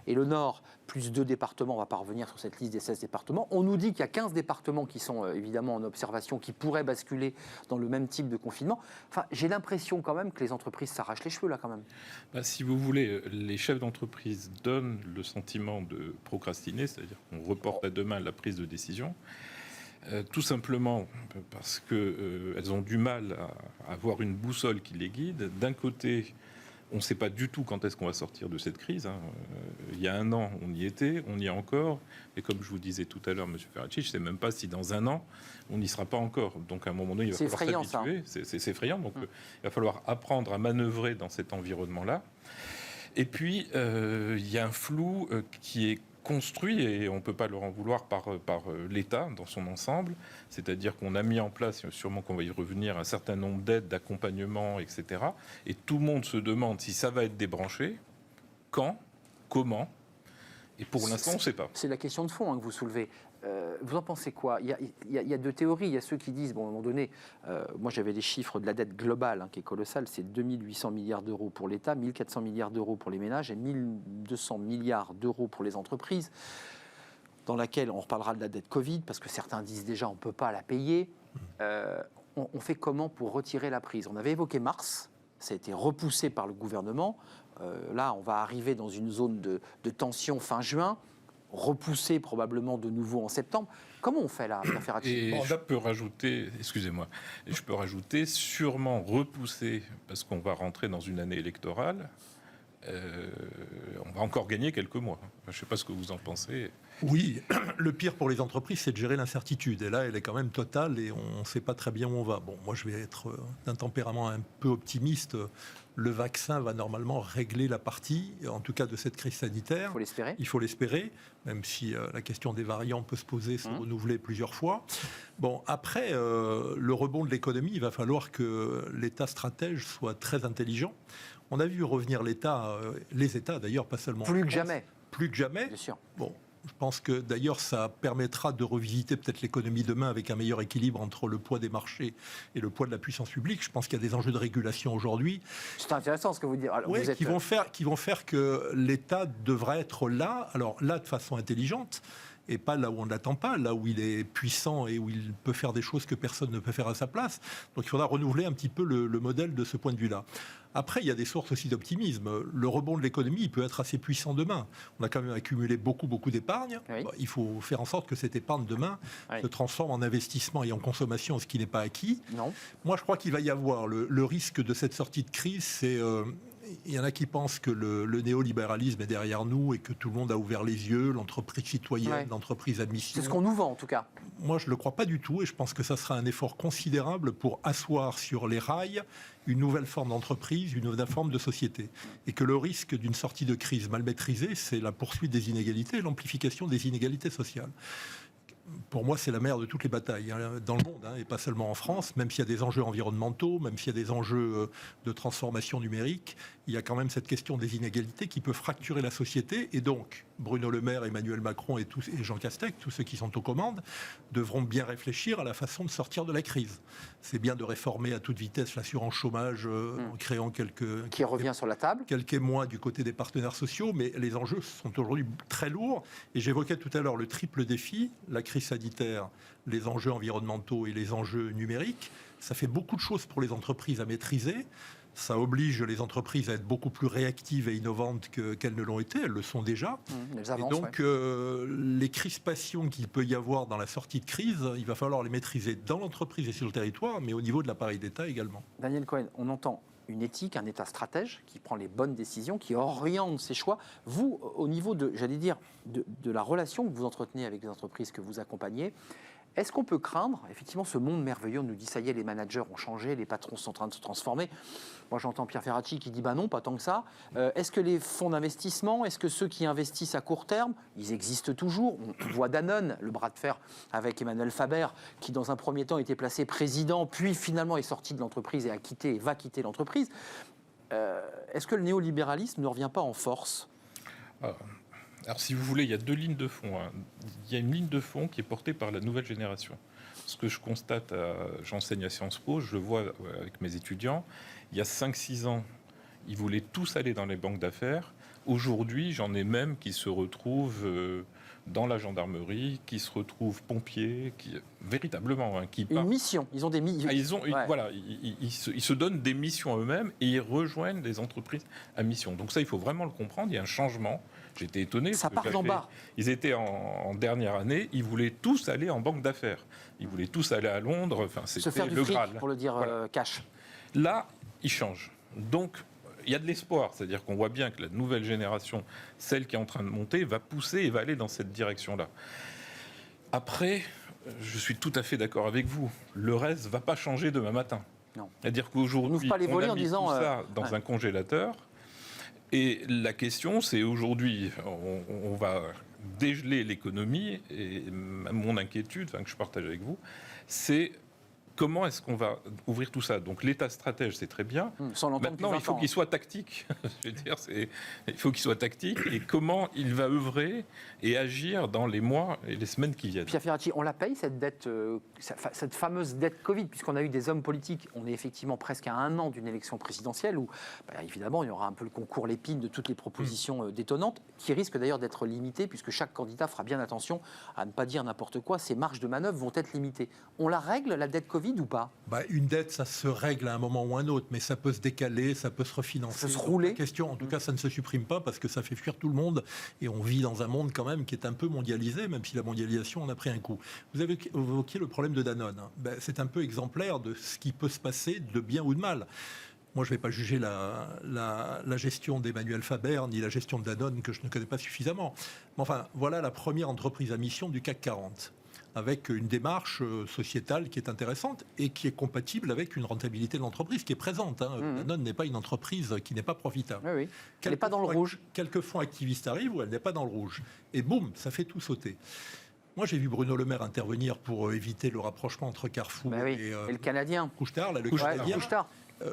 et le Nord, plus 2 départements, on ne va pas revenir sur cette liste des 16 départements. On nous dit qu'il y a 15 départements qui sont évidemment en observation, qui pourraient basculer dans le même type de confinement. Enfin, j'ai l'impression quand même que les entreprises s'arrachent les cheveux là quand même. Si vous voulez, les chefs d'entreprise donnent le sentiment de procrastiner, c'est-à-dire qu'on reporte à demain la prise de décision. Tout simplement parce qu'elles ont du mal à avoir une boussole qui les guide. D'un côté, on ne sait pas du tout quand est-ce qu'on va sortir de cette crise. Il y a un an, on y était, on y est encore. Et comme je vous disais tout à l'heure, M. Ferracci, je ne sais même pas si dans un an, on n'y sera pas encore. Donc à un moment donné, il va falloir s'habituer. C'est effrayant. Donc il va falloir apprendre à manœuvrer dans cet environnement-là. Et puis, il y a un flou qui est construit, et on ne peut pas leur en vouloir par l'État dans son ensemble, c'est-à-dire qu'on a mis en place, sûrement qu'on va y revenir, un certain nombre d'aides, d'accompagnement, etc. Et tout le monde se demande si ça va être débranché, quand, comment, et pour l'instant, on ne sait pas. C'est la question de fond que vous soulevez. Vous en pensez quoi? Il y a deux théories. Il y a ceux qui disent, bon, à un moment donné, moi j'avais les chiffres de la dette globale qui est colossale, c'est 2800 milliards d'euros pour l'État, 1400 milliards d'euros pour les ménages et 1200 milliards d'euros pour les entreprises, dans laquelle on reparlera de la dette Covid, parce que certains disent déjà on ne peut pas la payer. On fait comment pour retirer la prise? On avait évoqué mars, ça a été repoussé par le gouvernement. Là, on va arriver dans une zone de tension fin juin, repoussé probablement de nouveau en septembre. Comment on fait là, Pierre Ferracci? Et je peux rajouter, excusez-moi, je peux rajouter sûrement repoussé, parce qu'on va rentrer dans une année électorale. On va encore gagner quelques mois. Je ne sais pas ce que vous en pensez. Oui, le pire pour les entreprises, c'est de gérer l'incertitude. Et là, elle est quand même totale et on ne sait pas très bien où on va. Bon, moi, je vais être d'un tempérament un peu optimiste. Le vaccin va normalement régler la partie, en tout cas de cette crise sanitaire. Il faut l'espérer. Il faut l'espérer, même si la question des variants peut se poser, se renouveler plusieurs fois. Bon, après, le rebond de l'économie, il va falloir que l'État stratège soit très intelligent. On a vu revenir l'État, les États d'ailleurs, pas seulement Plus que jamais. Plus que jamais. Bien sûr. Bon, je pense que d'ailleurs ça permettra de revisiter peut-être l'économie demain avec un meilleur équilibre entre le poids des marchés et le poids de la puissance publique. Je pense qu'il y a des enjeux de régulation aujourd'hui. C'est intéressant ce que vous dites. Alors, Oui, vous êtes... qui vont faire que l'État devra être là, alors là de façon intelligente, et pas là où on ne l'attend pas, là où il est puissant et où il peut faire des choses que personne ne peut faire à sa place. Donc il faudra renouveler un petit peu le modèle de ce point de vue-là. Après, il y a des sources aussi d'optimisme. Le rebond de l'économie, il peut être assez puissant demain. On a quand même accumulé beaucoup d'épargne. Oui. Bon, il faut faire en sorte que cette épargne demain se transforme en investissement et en consommation, ce qui n'est pas acquis. Non. Moi, je crois qu'il va y avoir le risque de cette sortie de crise, c'est... il y en a qui pensent que le néolibéralisme est derrière nous et que tout le monde a ouvert les yeux, l'entreprise citoyenne, l'entreprise à mission. C'est ce qu'on nous vend en tout cas. Moi, je ne le crois pas du tout et je pense que ça sera un effort considérable pour asseoir sur les rails une nouvelle forme d'entreprise, une nouvelle forme de société. Et que le risque d'une sortie de crise mal maîtrisée, c'est la poursuite des inégalités et l'amplification des inégalités sociales. Pour moi, c'est la mère de toutes les batailles dans le monde, et pas seulement en France. Même s'il y a des enjeux environnementaux, même s'il y a des enjeux de transformation numérique, il y a quand même cette question des inégalités qui peut fracturer la société. Et donc, Bruno Le Maire, Emmanuel Macron et Jean Castex, tous ceux qui sont aux commandes, devront bien réfléchir à la façon de sortir de la crise. C'est bien de réformer à toute vitesse l'assurance chômage en créant qui revient sur la table. Quelques mois du côté des partenaires sociaux, mais les enjeux sont aujourd'hui très lourds. Et j'évoquais tout à l'heure le triple défi, la crise sanitaire, les enjeux environnementaux et les enjeux numériques. Ça fait beaucoup de choses pour les entreprises à maîtriser. Ça oblige les entreprises à être beaucoup plus réactives et innovantes qu'elles ne l'ont été. Elles le sont déjà. Elles avancent, et donc, les crispations qu'il peut y avoir dans la sortie de crise, il va falloir les maîtriser dans l'entreprise et sur le territoire, mais au niveau de l'appareil d'État également. Daniel Cohen, on entend une éthique, un État stratège qui prend les bonnes décisions, qui oriente ses choix. Vous, au niveau de, j'allais dire, de la relation que vous entretenez avec les entreprises que vous accompagnez, est-ce qu'on peut craindre, effectivement, ce monde merveilleux, on nous dit, ça y est, les managers ont changé, les patrons sont en train de se transformer. Moi, j'entends Pierre Ferracci qui dit, bah non, pas tant que ça. Est-ce que les fonds d'investissement, est-ce que ceux qui investissent à court terme, ils existent toujours? On voit Danone, le bras de fer avec Emmanuel Faber, qui dans un premier temps était placé président, puis finalement est sorti de l'entreprise et a quitté et va quitter l'entreprise. Est-ce que le néolibéralisme ne revient pas en force? Alors, si vous voulez, il y a deux lignes de fond. Il y a une ligne de fond qui est portée par la nouvelle génération. Ce que je constate, j'enseigne à Sciences Po, je le vois avec mes étudiants, il y a 5-6 ans, ils voulaient tous aller dans les banques d'affaires. Aujourd'hui, j'en ai même qui se retrouvent dans la gendarmerie, qui se retrouvent pompiers, véritablement, qui partent. Une mission, ils ont des missions. Voilà, ils se donnent des missions à eux-mêmes et ils rejoignent des entreprises à mission. Donc ça, il faut vraiment le comprendre, il y a un changement. J'étais étonné. Ça part d'en bas. Ils étaient en dernière année, ils voulaient tous aller en banque d'affaires. Ils voulaient tous aller à Londres. Enfin, se faire du fric, pour le dire cash. Là, ils changent. Donc, il y a de l'espoir. C'est-à-dire qu'on voit bien que la nouvelle génération, celle qui est en train de monter, va pousser et va aller dans cette direction-là. Après, je suis tout à fait d'accord avec vous. Le reste ne va pas changer demain matin. Non. C'est-à-dire qu'aujourd'hui, on a mis tout ça dans un congélateur. Et la question, c'est aujourd'hui, on va dégeler l'économie, et mon inquiétude, que je partage avec vous, c'est comment est-ce qu'on va ouvrir tout ça. Donc l'État stratège, c'est très bien. Maintenant, il faut qu'il soit tactique. Je veux dire, il faut qu'il soit tactique. Et comment il va œuvrer et agir dans les mois et les semaines qui viennent. Pierre Ferracci, on la paye, cette dette, cette fameuse dette Covid, puisqu'on a eu des hommes politiques. On est effectivement presque à 1 an d'une élection présidentielle où, évidemment, il y aura un peu le concours l'épine de toutes les propositions détonnantes, qui risquent d'ailleurs d'être limitées, puisque chaque candidat fera bien attention à ne pas dire n'importe quoi. Ses marges de manœuvre vont être limitées. On la règle, la dette Covid, ou pas? Une dette, ça se règle à un moment ou un autre, mais ça peut se décaler, ça peut se refinancer. Ça peut se rouler. La question, en tout cas, ça ne se supprime pas parce que ça fait fuir tout le monde et on vit dans un monde quand même qui est un peu mondialisé, même si la mondialisation en a pris un coup. Vous avez évoqué le problème de Danone. C'est un peu exemplaire de ce qui peut se passer de bien ou de mal. Moi, je ne vais pas juger la gestion d'Emmanuel Faber ni la gestion de Danone que je ne connais pas suffisamment. Mais enfin, voilà la première entreprise à mission du CAC 40. Avec une démarche sociétale qui est intéressante et qui est compatible avec une rentabilité de l'entreprise qui est présente. Danone n'est pas une entreprise qui n'est pas profitable. Oui. Elle n'est pas dans le rouge. Quelques fonds activistes arrivent où elle n'est pas dans le rouge. Et boum, ça fait tout sauter. Moi, j'ai vu Bruno Le Maire intervenir pour éviter le rapprochement entre Carrefour et le Canadien. Couche-Tard, le Canadien.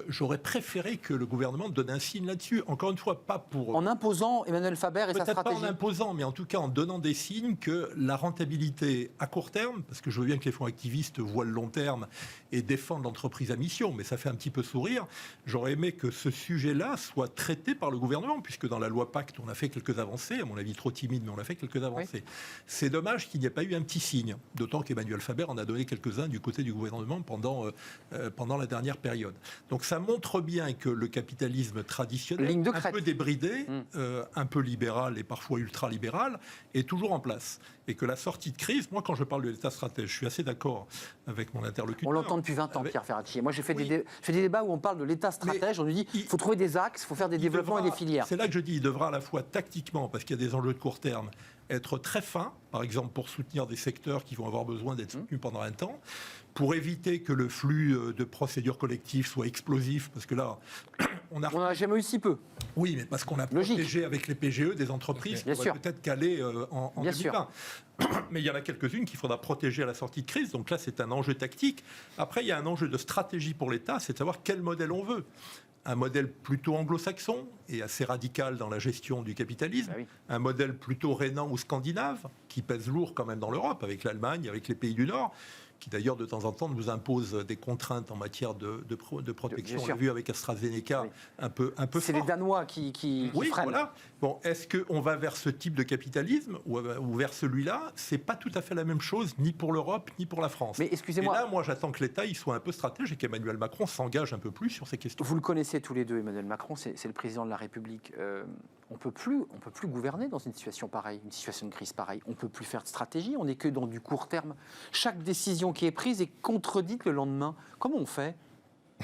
J'aurais préféré que le gouvernement donne un signe là-dessus. Encore une fois, pas pour... En imposant Emmanuel Faber et sa stratégie. Peut-être pas en imposant, mais en tout cas en donnant des signes que la rentabilité à court terme, parce que je veux bien que les fonds activistes voient le long terme et défendent l'entreprise à mission, mais ça fait un petit peu sourire. J'aurais aimé que ce sujet-là soit traité par le gouvernement, puisque dans la loi Pacte, on a fait quelques avancées, à mon avis trop timide, mais on a fait quelques avancées. Oui. C'est dommage qu'il n'y ait pas eu un petit signe, d'autant qu'Emmanuel Faber en a donné quelques-uns du côté du gouvernement pendant la dernière période. Donc ça montre bien que le capitalisme traditionnel, un peu débridé, un peu libéral et parfois ultra-libéral, est toujours en place. Et que la sortie de crise, moi quand je parle de l'État stratège, je suis assez d'accord avec mon interlocuteur. On l'entend depuis 20 ans, Pierre Ferracci. Moi j'ai fait des débats où on parle de l'État stratège, on nous dit qu'il faut trouver des axes, il faut faire des développements et des filières. C'est là que je dis, il devra à la fois tactiquement, parce qu'il y a des enjeux de court terme, être très fin, par exemple pour soutenir des secteurs qui vont avoir besoin d'être soutenus pendant un temps, pour éviter que le flux de procédures collectives soit explosif, parce que là, on n'a jamais eu si peu. Oui, mais parce qu'on a protégé avec les PGE des entreprises qui pourraient peut-être caler en 2020. Mais il y en a quelques-unes qu'il faudra protéger à la sortie de crise, donc là c'est un enjeu tactique. Après, il y a un enjeu de stratégie pour l'État, c'est de savoir quel modèle on veut. Un modèle plutôt anglo-saxon et assez radical dans la gestion du capitalisme, un modèle plutôt rhénan ou scandinave, qui pèse lourd quand même dans l'Europe, avec l'Allemagne, avec les pays du Nord, qui d'ailleurs de temps en temps nous impose des contraintes en matière de protection. On l'a vu avec AstraZeneca, un peu c'est fort. les Danois qui freinent. Voilà. Bon, est-ce qu'on va vers ce type de capitalisme ou vers celui-là? C'est pas tout à fait la même chose, ni pour l'Europe, ni pour la France. Mais excusez-moi. Et là, moi, j'attends que l'État il soit un peu stratège et qu'Emmanuel Macron s'engage un peu plus sur ces questions. Vous le connaissez tous les deux, Emmanuel Macron, c'est le président de la République. On peut plus gouverner dans une situation pareille, une situation de crise pareille. On peut plus faire de stratégie. On n'est que dans du court terme. Chaque décision qui est prise est contredite le lendemain. Comment on fait?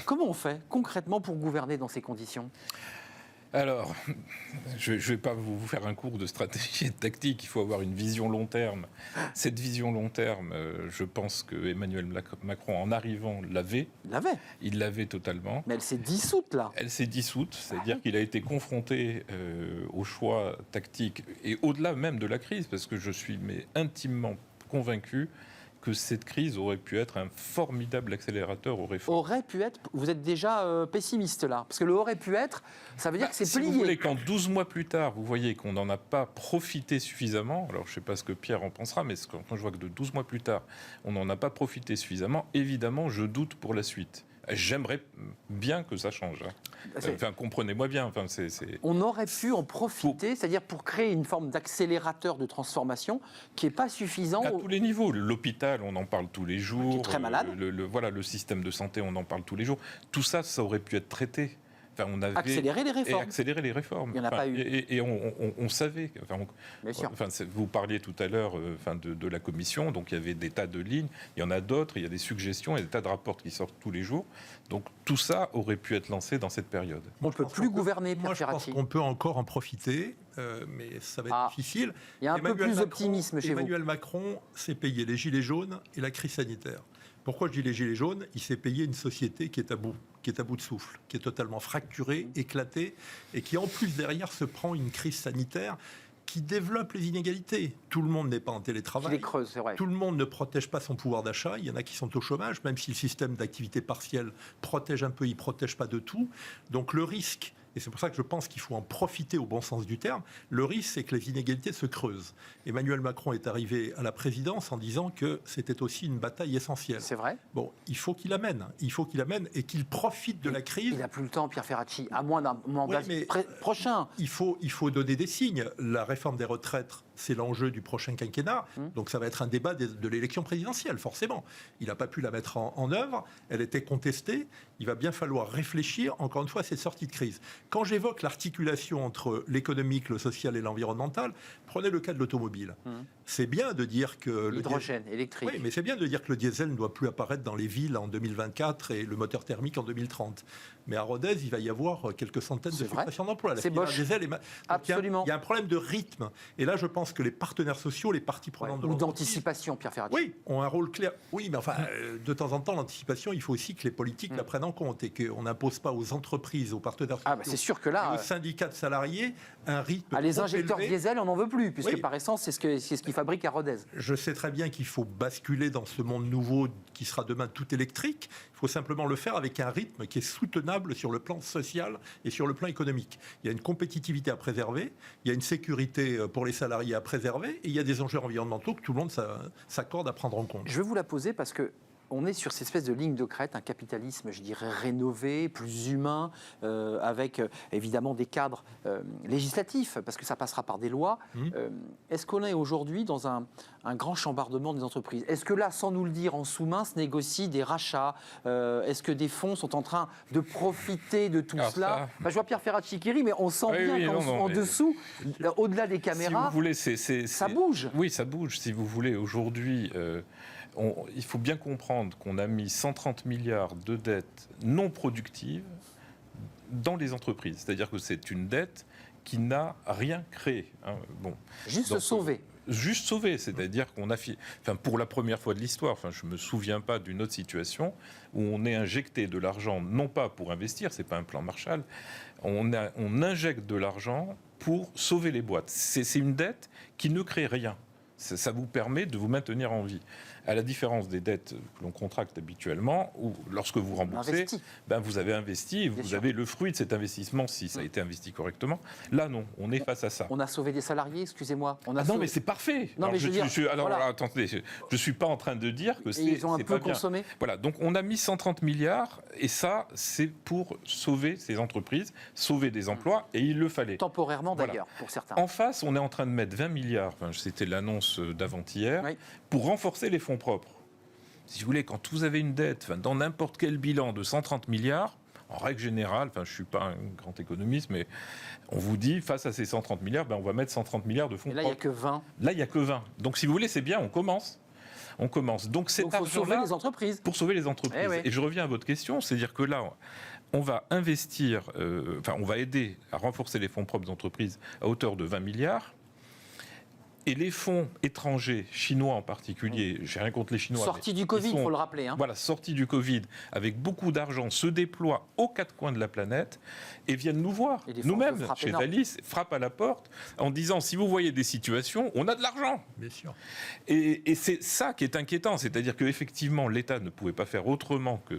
Comment on fait concrètement pour gouverner dans ces conditions ? Alors, je ne vais pas vous faire un cours de stratégie et de tactique, il faut avoir une vision long terme. Cette vision long terme, je pense que Emmanuel Macron, en arrivant, l'avait. Il l'avait totalement. Mais elle s'est dissoute, là. Elle s'est dissoute, c'est-à-dire qu'il a été confronté au choix tactique, et au-delà même de la crise, parce que je suis intimement convaincu que cette crise aurait pu être un formidable accélérateur aux réformes. Aurait pu être, vous êtes déjà pessimiste là, parce que le aurait pu être, ça veut dire que c'est plié. Si vous voulez, quand 12 mois plus tard, vous voyez qu'on n'en a pas profité suffisamment, alors je ne sais pas ce que Pierre en pensera, mais quand je vois que de 12 mois plus tard, on n'en a pas profité suffisamment, évidemment, je doute pour la suite. J'aimerais bien que ça change. Enfin, comprenez-moi bien. Enfin, On aurait pu en profiter, c'est-à-dire pour créer une forme d'accélérateur de transformation qui n'est pas suffisant. À tous les niveaux. L'hôpital, on en parle tous les jours. Qui est très malade. Le système de santé, on en parle tous les jours. Tout ça, ça aurait pu être traité. Enfin, on avait accélérer les réformes. Et accélérer les réformes. Il n'y en a pas eu. Et on savait. Bien sûr. Vous parliez tout à l'heure de la commission, donc il y avait des tas de lignes, il y en a d'autres, il y a des suggestions, il y a des tas de rapports qui sortent tous les jours. Donc tout ça aurait pu être lancé dans cette période. On ne peut plus gouverner, Pierre Ferracci. Je pense qu'on peut encore en profiter, mais ça va être difficile. Il y a un peu plus d'optimisme chez vous. Emmanuel Macron s'est payé les gilets jaunes et la crise sanitaire. Pourquoi je dis les gilets jaunes ? Il s'est payé une société qui est à bout de souffle, qui est totalement fracturée, éclatée, et qui en plus derrière se prend une crise sanitaire qui développe les inégalités. Tout le monde n'est pas en télétravail. Qui les creuse, c'est vrai. Tout le monde ne protège pas son pouvoir d'achat. Il y en a qui sont au chômage, même si le système d'activité partielle protège un peu, il ne protège pas de tout. Donc le risque, et c'est pour ça que je pense qu'il faut en profiter au bon sens du terme, le risque, c'est que les inégalités se creusent. Emmanuel Macron est arrivé à la présidence en disant que c'était aussi une bataille essentielle. C'est vrai. Bon, il faut qu'il amène et qu'il profite de la crise. Il n'a plus le temps, Pierre Ferracci, à moins d'un mandat prochain. Il faut donner des signes. La réforme des retraites, c'est l'enjeu du prochain quinquennat. Donc ça va être un débat de l'élection présidentielle, forcément. Il n'a pas pu la mettre en œuvre. Elle était contestée. Il va bien falloir réfléchir, encore une fois, à cette sortie de crise. Quand j'évoque l'articulation entre l'économique, le social et l'environnemental, prenez le cas de l'automobile. C'est bien de dire que... L'hydrogène électrique. Oui, mais c'est bien de dire que le diesel ne doit plus apparaître dans les villes en 2024 et le moteur thermique en 2030. Mais à Rodez, il va y avoir quelques centaines de suppressions d'emplois. C'est Bosch. Absolument. Il y a un problème de rythme. Et là, je pense que les partenaires sociaux, les parties prenantes de l'entreprise... Ou d'anticipation, Pierre Ferracci. Oui, ont un rôle clair. Oui, mais enfin, de temps en temps, l'anticipation, il faut aussi que les politiques la prennent en compte et qu'on n'impose pas aux entreprises, aux partenaires sociaux, c'est sûr que là, aux syndicats de salariés, un rythme les injecteurs diesel, on n'en veut plus, puisque par essence, c'est ce qu'ils fabriquent à Rodez. Je sais très bien qu'il faut basculer dans ce monde nouveau qui sera demain tout électrique. Il faut simplement le faire avec un rythme qui est soutenable sur le plan social et sur le plan économique. Il y a une compétitivité à préserver, il y a une sécurité pour les salariés à préserver, et il y a des enjeux environnementaux que tout le monde s'accorde à prendre en compte. Je vais vous la poser parce que on est sur cette espèce de ligne de crête, un capitalisme, je dirais, rénové, plus humain, avec évidemment des cadres législatifs, parce que ça passera par des lois. Est-ce qu'on est aujourd'hui dans un grand chambardement des entreprises ? Est-ce que là, sans nous le dire, en sous-main, se négocient des rachats ? Est-ce que des fonds sont en train de profiter de tout cela ? Je vois Pierre Ferracci qui rit, mais on sent bien qu'en dessous, au-delà des caméras, si vous voulez, ça bouge. Oui, ça bouge. Si vous voulez, aujourd'hui... il faut bien comprendre qu'on a mis 130 milliards de dettes non productives dans les entreprises. C'est-à-dire que c'est une dette qui n'a rien créé. Juste sauver. Juste sauver, c'est-à-dire qu'on a... pour la première fois de l'histoire, je ne me souviens pas d'une autre situation où on ait injecté de l'argent, non pas pour investir, ce n'est pas un plan Marshall, on injecte de l'argent pour sauver les boîtes. C'est une dette qui ne crée rien. Ça vous permet de vous maintenir en vie. À la différence des dettes que l'on contracte habituellement, où lorsque vous remboursez, vous avez investi et vous avez le fruit de cet investissement si ça a été investi correctement. Là, non, on est face à ça. On a sauvé des salariés, excusez-moi. Non, mais c'est parfait. Non, attendez, je ne suis pas en train de dire que c'est ils ont un peu bien. Consommé. Voilà, donc on a mis 130 milliards et ça, c'est pour sauver ces entreprises, sauver des emplois, et il le fallait. Temporairement d'ailleurs, pour certains. En face, on est en train de mettre 20 milliards, c'était l'annonce d'avant-hier, pour renforcer les fonds propres. Si vous voulez, quand vous avez une dette, dans n'importe quel bilan de 130 milliards, en règle générale, je ne suis pas un grand économiste, mais on vous dit, face à ces 130 milliards, on va mettre 130 milliards de fonds propres. Là, il n'y a que 20. Là, il n'y a que 20. Donc, si vous voulez, c'est bien, on commence. On commence. Donc cet Donc, il faut sauver argent-là, les entreprises. pour sauver les entreprises. Eh ouais. Et je reviens à votre question, c'est-à-dire que là, on va investir, on va aider à renforcer les fonds propres d'entreprises à hauteur de 20 milliards. Et les fonds étrangers, chinois en particulier, j'ai rien contre les Chinois. Sortis mais du ils Covid, il sont- faut le rappeler. Hein. Voilà, sortis du Covid, avec beaucoup d'argent, se déploient aux quatre coins de la planète et viennent nous voir, Et des forces nous-mêmes, de frappe chez énormes. Thalys, frappent à la porte en disant si vous voyez des situations, on a de l'argent. Bien sûr. Et c'est ça qui est inquiétant, c'est-à-dire qu'effectivement, l'État ne pouvait pas faire autrement que...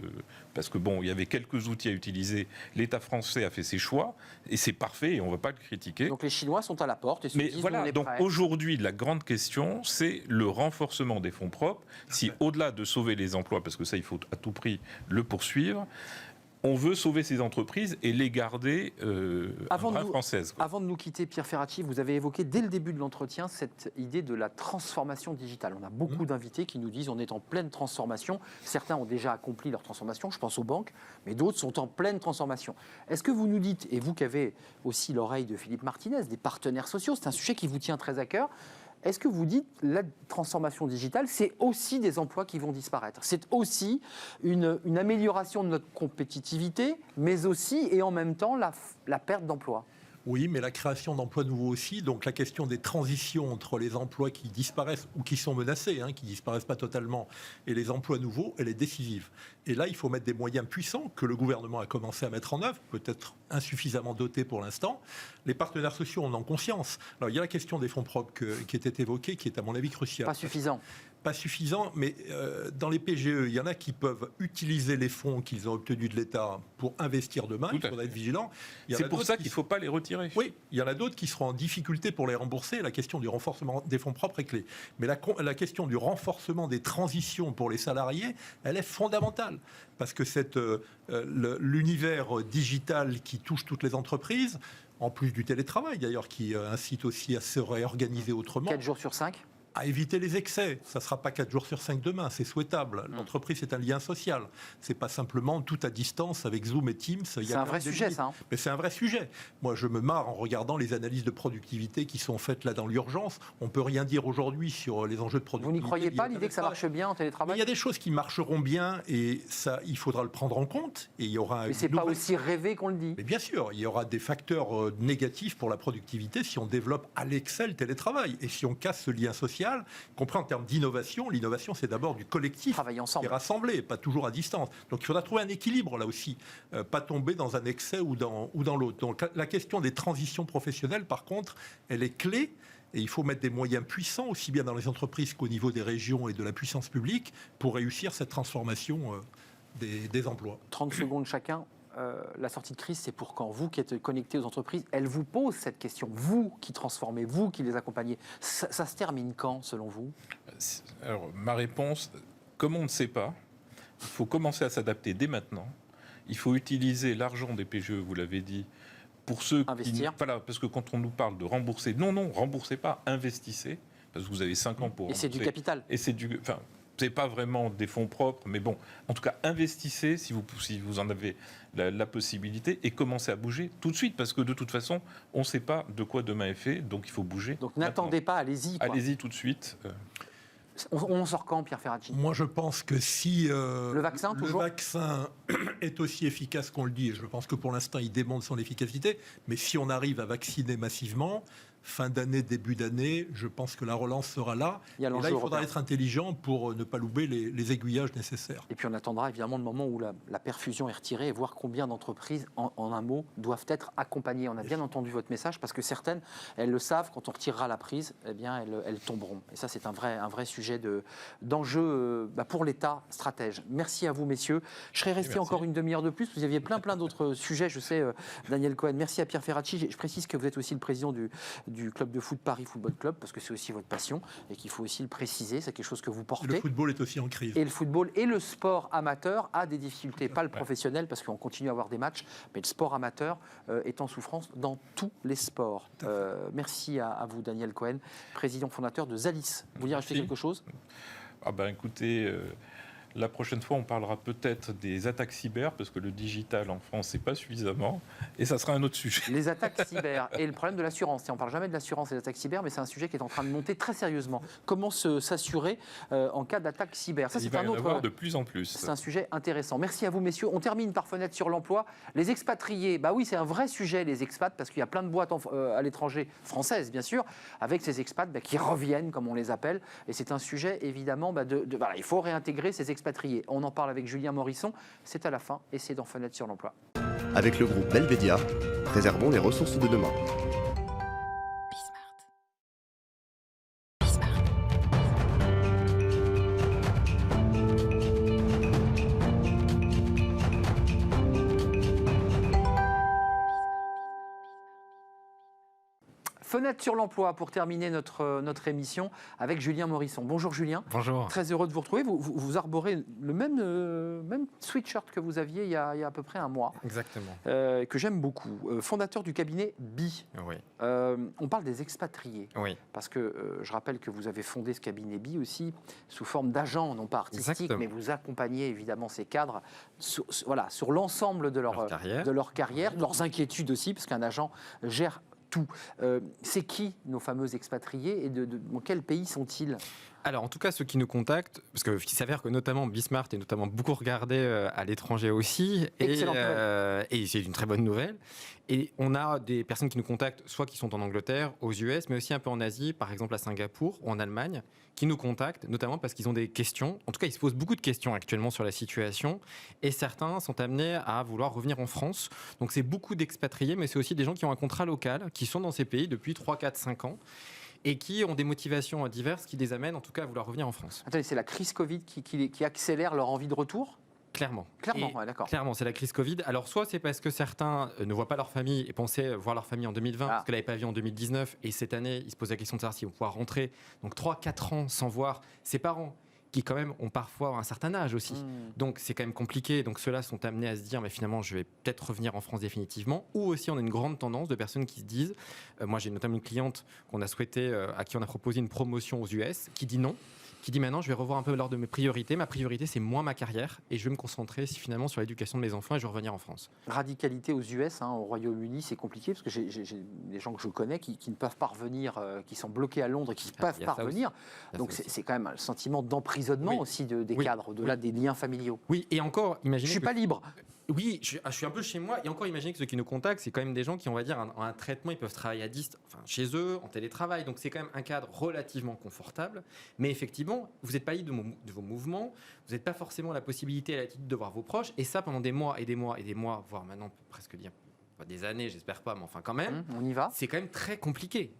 Parce que bon, il y avait quelques outils à utiliser, l'État français a fait ses choix, et c'est parfait, et on ne va pas le critiquer. Donc les Chinois sont à la porte et se Mais disent on voilà, est donc prêts. aujourd'hui, la grande question, c'est le renforcement des fonds propres. Si au-delà de sauver les emplois, parce que ça, il faut à tout prix le poursuivre, on veut sauver ces entreprises et les garder Avant de bras nous- françaises. Quoi. Avant de nous quitter, Pierre Ferracci, vous avez évoqué dès le début de l'entretien cette idée de la transformation digitale. On a beaucoup d'invités qui nous disent on est en pleine transformation. Certains ont déjà accompli leur transformation, je pense aux banques, mais d'autres sont en pleine transformation. Est-ce que vous nous dites, et vous qui avez aussi l'oreille de Philippe Martinez, des partenaires sociaux, c'est un sujet qui vous tient très à cœur, est-ce que vous dites la transformation digitale, c'est aussi des emplois qui vont disparaître? C'est aussi une amélioration de notre compétitivité, mais aussi et en même temps la perte d'emplois? Oui, mais la création d'emplois nouveaux aussi. Donc la question des transitions entre les emplois qui disparaissent ou qui sont menacés, qui disparaissent pas totalement, et les emplois nouveaux, elle est décisive. Et là, il faut mettre des moyens puissants que le gouvernement a commencé à mettre en œuvre, peut-être insuffisamment dotés pour l'instant. Les partenaires sociaux en ont conscience. Alors il y a la question des fonds propres qui était évoquée, qui est à mon avis cruciale. Pas suffisant. Pas suffisant, mais dans les PGE, il y en a qui peuvent utiliser les fonds qu'ils ont obtenus de l'État pour investir demain. Tout Il à faudra fait. être vigilant. Il y en C'est a pour d'autres ça qui qu'il ne faut pas les retirer. Oui, il y en a d'autres qui seront en difficulté pour les rembourser. La question du renforcement des fonds propres est clé. Mais la question du renforcement des transitions pour les salariés, elle est fondamentale. Parce que l'univers digital qui touche toutes les entreprises, en plus du télétravail d'ailleurs, qui incite aussi à se réorganiser autrement, 4 jours sur 5. à éviter les excès. Ça ne sera pas 4 jours sur 5 demain, c'est souhaitable. L'entreprise, c'est un lien social. C'est pas simplement tout à distance avec Zoom et Teams. Il y a C'est un quand vrai même des sujet, limites. ça. Hein. Mais c'est un vrai sujet. Moi, je me marre en regardant les analyses de productivité qui sont faites là dans l'urgence. On peut rien dire aujourd'hui sur les enjeux de Vous productivité. n'y croyez pas liés au l'idée que ça télétravail. marche bien en Mais télétravail? il y a des choses qui marcheront bien et ça, il faudra le prendre en compte. Et il y aura Mais c'est une pas nouvelle- aussi rêvé qu'on le dit. Mais bien sûr, il y aura des facteurs négatifs pour la productivité si on développe à l'excès le télétravail et si on casse ce lien social, compris en termes d'innovation. L'innovation, c'est d'abord du collectif Travailler et ensemble. rassemblé, pas toujours à distance. Donc il faudra trouver un équilibre là aussi, pas tomber dans un excès ou dans l'autre. Donc la question des transitions professionnelles, par contre, elle est clé. Et il faut mettre des moyens puissants, aussi bien dans les entreprises qu'au niveau des régions et de la puissance publique, pour réussir cette transformation des emplois. 30 secondes chacun. La sortie de crise, c'est pour quand? Vous qui êtes connectés aux entreprises, elles vous posent cette question. Vous qui transformez, vous qui les accompagnez. Ça se termine quand, selon vous? Alors, ma réponse, comme on ne sait pas, il faut commencer à s'adapter dès maintenant. Il faut utiliser l'argent des PGE, vous l'avez dit, pour ceux Investir. qui... Voilà, parce que quand on nous parle de rembourser, non, remboursez pas, investissez, parce que vous avez 5 ans pour Et c'est du rembourser. capital. Et c'est du... Enfin, c'est pas vraiment des fonds propres, mais bon, en tout cas, investissez si vous en avez la possibilité et commencez à bouger tout de suite, parce que de toute façon, on ne sait pas de quoi demain est fait, donc il faut bouger. Donc n'attendez pas, allez-y. quoi. Allez-y tout de suite. On sort quand, Pierre Ferracci? Moi, je pense que si Le vaccin, toujours le vaccin est aussi efficace qu'on le dit, et je pense que pour l'instant, il démontre son efficacité, mais si on arrive à vacciner massivement, fin d'année, début d'année, je pense que la relance sera là. Il y a Et là, l'enjeu il faudra européen. être intelligent pour ne pas louper les aiguillages nécessaires. Et puis on attendra évidemment le moment où la perfusion est retirée et voir combien d'entreprises, en un mot, doivent être accompagnées. On a bien entendu votre message parce que certaines, elles le savent, quand on retirera la prise, eh bien elles tomberont. Et ça, c'est un vrai sujet d'enjeu pour l'État stratège. Merci à vous, messieurs. Je serais resté Merci. encore une demi-heure de plus. Vous aviez plein d'autres sujets, je sais, Daniel Cohen. Merci à Pierre Ferracci. Je précise que vous êtes aussi le président du club de foot Paris Football Club, parce que c'est aussi votre passion et qu'il faut aussi le préciser. C'est quelque chose que vous portez. Le football est aussi en crise. Et le football et le sport amateur a des difficultés, pas le professionnel, parce qu'on continue à avoir des matchs, mais le sport amateur est en souffrance dans tous les sports. Merci à vous, Daniel Cohen, président fondateur de Zalis. Vous vouliez rajouter Merci. quelque chose? Ah ben écoutez, La prochaine fois, on parlera peut-être des attaques cyber, parce que le digital en France, c'est pas suffisamment, et ça sera un autre sujet. Les attaques cyber et le problème de l'assurance. On ne parle jamais de l'assurance et des attaques cyber, mais c'est un sujet qui est en train de monter très sérieusement. Comment s'assurer en cas d'attaque cyber? Ça, Il c'est va un y en autre. avoir de plus en plus. C'est un sujet intéressant. Merci à vous, messieurs. On termine par Fenêtre sur l'emploi. Les expatriés, bah oui, c'est un vrai sujet, les expats, parce qu'il y a plein de boîtes à l'étranger, françaises bien sûr, avec ces expats qui reviennent, comme on les appelle. Et c'est un sujet, évidemment, voilà, il faut réintégrer ces expatriés. On en parle avec Julien Morisson. C'est à la fin et c'est dans Fenêtre sur l'emploi. Avec le groupe Belvedia, préservons les ressources de demain. Fenêtre sur l'emploi pour terminer notre émission avec Julien Morisson. Bonjour Julien. Bonjour. Très heureux de vous retrouver. Vous arborez le même sweatshirt que vous aviez il y a à peu près un mois. Exactement. Que j'aime beaucoup. Fondateur du cabinet BI. Oui. On parle des expatriés. Oui. Parce que je rappelle que vous avez fondé ce cabinet BI aussi sous forme d'agent, non pas artistique, Exactement. mais vous accompagnez évidemment ces cadres sur l'ensemble de leur carrière, de leurs inquiétudes aussi, parce qu'un agent gère tout. C'est qui nos fameux expatriés et dans quel pays sont-ils? Alors, en tout cas, ceux qui nous contactent, parce qu'il s'avère que notamment Bismart est notamment beaucoup regardé à l'étranger aussi, Excellent. Et c'est une très bonne nouvelle. Et on a des personnes qui nous contactent, soit qui sont en Angleterre, aux US, mais aussi un peu en Asie, par exemple à Singapour ou en Allemagne, qui nous contactent, notamment parce qu'ils ont des questions. En tout cas, ils se posent beaucoup de questions actuellement sur la situation, et certains sont amenés à vouloir revenir en France. Donc, c'est beaucoup d'expatriés, mais c'est aussi des gens qui ont un contrat local, qui sont dans ces pays depuis 3, 4, 5 ans. Et qui ont des motivations diverses qui les amènent en tout cas à vouloir revenir en France. Attendez, c'est la crise Covid qui accélère leur envie de retour? Clairement. Ouais, d'accord. Clairement, c'est la crise Covid. Alors, soit c'est parce que certains ne voient pas leur famille et pensaient voir leur famille en 2020, parce qu'elle n'avait pas vu en 2019, et cette année, ils se posent la question de savoir s'ils vont pouvoir rentrer. Donc, 3-4 ans sans voir ses parents, qui quand même ont parfois un certain âge aussi. Donc c'est quand même compliqué. Donc ceux-là sont amenés à se dire mais finalement je vais peut-être revenir en France définitivement. Ou aussi on a une grande tendance de personnes qui se disent, moi j'ai notamment une cliente qu'on a souhaité, à qui on a proposé une promotion aux US, qui dit non. Qui dit maintenant je vais revoir un peu l'ordre de mes priorités. Ma priorité c'est moi, ma carrière, et je vais me concentrer finalement sur l'éducation de mes enfants et je vais revenir en France. Radicalité aux US, au Royaume-Uni, c'est compliqué parce que j'ai des gens que je connais qui ne peuvent pas revenir, qui sont bloqués à Londres et qui ne peuvent pas revenir. Donc c'est quand même un sentiment d'emprisonnement aussi des cadres, au-delà des liens familiaux. Oui, et encore, imaginez. Je ne suis pas libre. Oui, je suis un peu chez moi. Et encore, imaginez que ceux qui nous contactent, c'est quand même des gens qui, on va dire, ont un traitement, ils peuvent travailler à distance, chez eux, en télétravail. Donc, c'est quand même un cadre relativement confortable. Mais effectivement, vous n'êtes pas libre de vos mouvements. Vous n'êtes pas forcément la possibilité à la titre de voir vos proches. Et ça, pendant des mois et des mois et des mois, voire maintenant, on peut presque dire des années, j'espère pas, mais enfin quand même. On y va. C'est quand même très compliqué.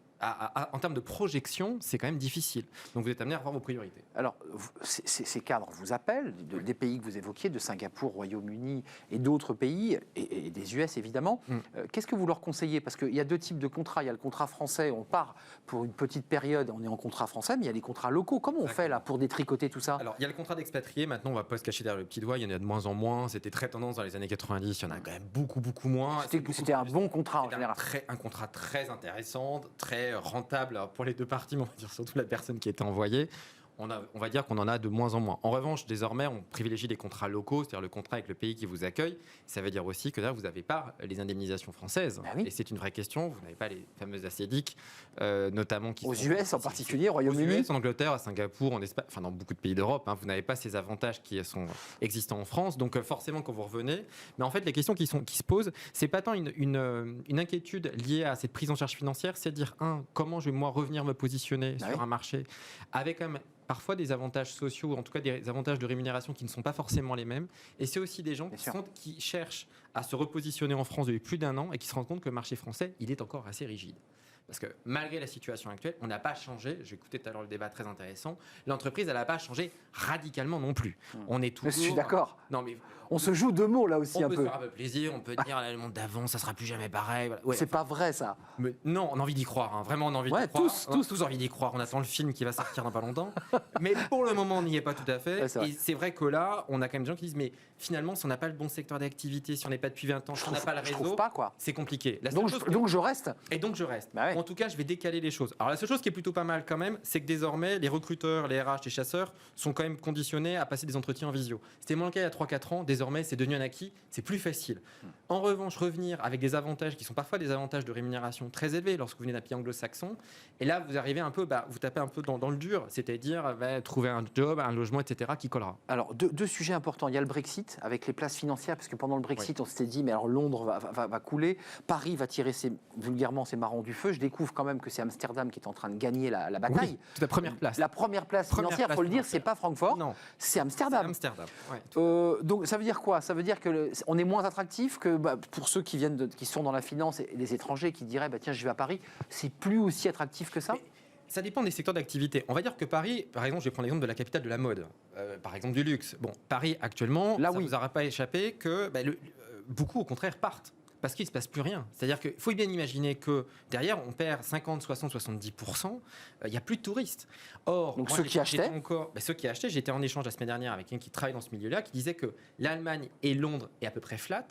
En termes de projection, c'est quand même difficile. Donc vous êtes amené à revoir vos priorités. Alors, ces cadres vous appellent, des pays que vous évoquiez, de Singapour, Royaume-Uni et d'autres pays, et des US évidemment. Qu'est-ce que vous leur conseillez? Parce qu'il y a deux types de contrats. Il y a le contrat français, on part pour une petite période, on est en contrat français, mais il y a les contrats locaux. Comment on fait là pour détricoter tout ça? Alors, il y a le contrat d'expatrié. Maintenant, on ne va pas se cacher derrière le petit doigt. Il y en a de moins en moins. C'était très tendance dans les années 90. Il y en a quand même beaucoup moins. C'était un bon contrat en général. Un contrat très intéressant, très rentable pour les deux parties, mais on va dire surtout la personne qui était envoyée. On va dire qu'on en a de moins en moins. En revanche, désormais, on privilégie les contrats locaux, c'est-à-dire le contrat avec le pays qui vous accueille. Ça veut dire aussi que là, vous n'avez pas les indemnisations françaises. Oui. Et c'est une vraie question. Vous n'avez pas les fameuses ACEDIC, notamment qui aux sont US en particulier, au Royaume-Uni, aux US, en Angleterre, à Singapour, en Espagne, dans beaucoup de pays d'Europe. Vous n'avez pas ces avantages qui sont existants en France. Donc forcément, quand vous revenez, mais en fait, les questions qui se posent, c'est pas tant une inquiétude liée à cette prise en charge financière, c'est de dire comment je vais moi revenir me positionner sur un marché avec quand même parfois des avantages sociaux, ou en tout cas des avantages de rémunération qui ne sont pas forcément les mêmes. Et c'est aussi des gens qui cherchent à se repositionner en France depuis plus d'un an et qui se rendent compte que le marché français, il est encore assez rigide. Parce que malgré la situation actuelle, on n'a pas changé. J'ai écouté tout à l'heure le débat très intéressant. L'entreprise, elle n'a pas changé radicalement non plus. On est toujours. Je suis d'accord. Non, mais on se joue deux mots là aussi on un peut peu. se faire un peu plaisir. On peut dire le monde d'avant, ça sera plus jamais pareil. Voilà. Ouais, c'est pas vrai ça. Mais non, on a envie d'y croire. Vraiment, on a envie d'y croire. Tous envie d'y croire. On attend le film qui va sortir dans pas longtemps. Mais pour le moment, on n'y est pas tout à fait. Ouais, et c'est vrai que là, on a quand même des gens qui disent mais finalement, si on n'a pas le bon secteur d'activité, si on n'est pas depuis 20 ans, si on n'a pas le réseau, pas, quoi. c'est compliqué. Donc je reste. Et donc je reste. Bah Ouais. Ou en tout cas, je vais décaler les choses. Alors la seule chose qui est plutôt pas mal quand même, c'est que désormais, les recruteurs, les RH, les chasseurs sont quand même conditionnés à passer des entretiens en visio. C'était moins le cas il y a 3-4 ans. Désormais, c'est devenu un acquis. C'est plus facile. En revanche, revenir avec des avantages qui sont parfois des avantages de rémunération très élevés lorsque vous venez d'un pays anglo-saxon. Et là, vous arrivez un peu, vous tapez un peu dans le dur, c'est-à-dire trouver un job, un logement, etc. qui collera. Alors, deux sujets importants. Il y a le Brexit, avec les places financières, parce que pendant le Brexit, on s'était dit, mais alors Londres va couler, Paris va tirer vulgairement ses marrons du feu. Je découvre quand même que c'est Amsterdam qui est en train de gagner la bataille. Oui, c'est la première place. La première place financière, il faut le dire, c'est pas Francfort, Non, c'est Amsterdam. c'est Amsterdam. Ouais. Donc ça veut dire quoi? Ça veut dire que on est moins attractif que pour ceux qui sont dans la finance et les étrangers qui diraient tiens, je vais à Paris, c'est plus aussi attractif que ça? Mais ça dépend des secteurs d'activité. On va dire que Paris, par exemple, je vais prendre l'exemple de la capitale de la mode, par exemple du luxe. Bon, Paris actuellement, ça ne vous aura pas échappé que beaucoup au contraire partent. Parce qu'il ne se passe plus rien. C'est-à-dire qu'il faut bien imaginer que derrière, on perd 50, 60, 70%. Il n'y a plus de touristes. Or, donc moi, ceux qui achetaient ceux qui achetaient, j'étais en échange la semaine dernière avec quelqu'un qui travaille dans ce milieu-là, qui disait que l'Allemagne et Londres est à peu près flat.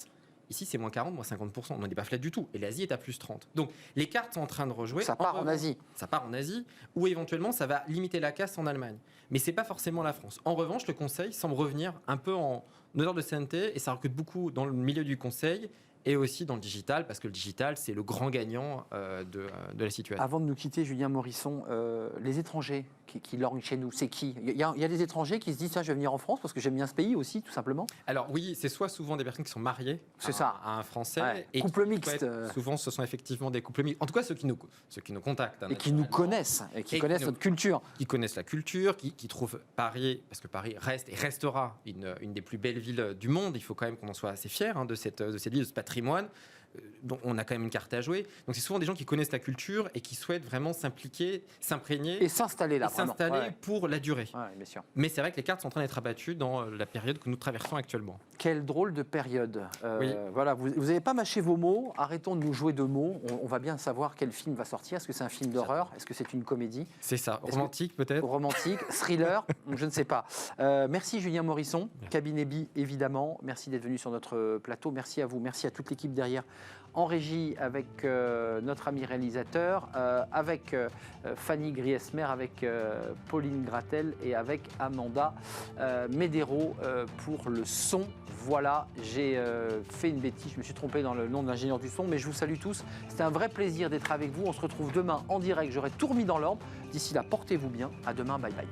Ici, c'est moins 40, moins 50%. On n'est pas flat du tout. Et l'Asie est à plus 30. Donc, les cartes sont en train de rejouer. Ça part en Asie. Ça part en Asie, ou éventuellement, ça va limiter la casse en Allemagne. Mais ce n'est pas forcément la France. En revanche, le Conseil semble revenir un peu en odeur de sainteté, et ça recrute beaucoup dans le milieu du Conseil, et aussi dans le digital, parce que le digital, c'est le grand gagnant de la situation. Avant de nous quitter, Julien Morisson, les étrangers qui lorgnent chez nous, c'est qui? Il y a des étrangers qui se disent tiens, je vais venir en France parce que j'aime bien ce pays aussi, tout simplement. Alors oui, c'est soit souvent des personnes qui sont mariées à un Français. Ouais, et couple mixte. Souvent, ce sont effectivement des couples mixtes. En tout cas, ceux qui nous contactent. Et qui nous connaissent, et qui connaissent notre culture. Qui connaissent la culture, qui trouvent Paris, parce que Paris reste et restera une des plus belles villes du monde. Il faut quand même qu'on en soit assez fiers de cette ville, de ce patrimoine. dont on a quand même une carte à jouer. Donc c'est souvent des gens qui connaissent la culture et qui souhaitent vraiment s'impliquer, s'imprégner et s'installer là, pour la durée. Ouais, bien sûr. Mais c'est vrai que les cartes sont en train d'être abattues dans la période que nous traversons actuellement. Quelle drôle de période. Oui. Voilà, vous n'avez pas mâché vos mots. Arrêtons de nous jouer de mots. On va bien savoir quel film va sortir. Est-ce que c'est un film d'horreur? Est-ce que c'est une comédie? C'est ça. Romantique peut-être? Romantique, thriller, je ne sais pas. Merci Julien Morisson, Cabinet B évidemment. Merci d'être venu sur notre plateau. Merci à vous. Merci à toute l'équipe derrière en régie avec notre ami réalisateur, avec Fanny Griesmer, avec Pauline Gratel et avec Amanda Medero pour le son. Voilà, j'ai fait une bêtise, je me suis trompé dans le nom de l'ingénieur du son, mais je vous salue tous. C'était un vrai plaisir d'être avec vous. On se retrouve demain en direct. J'aurai tout remis dans l'ordre. D'ici là, portez-vous bien. À demain, bye bye.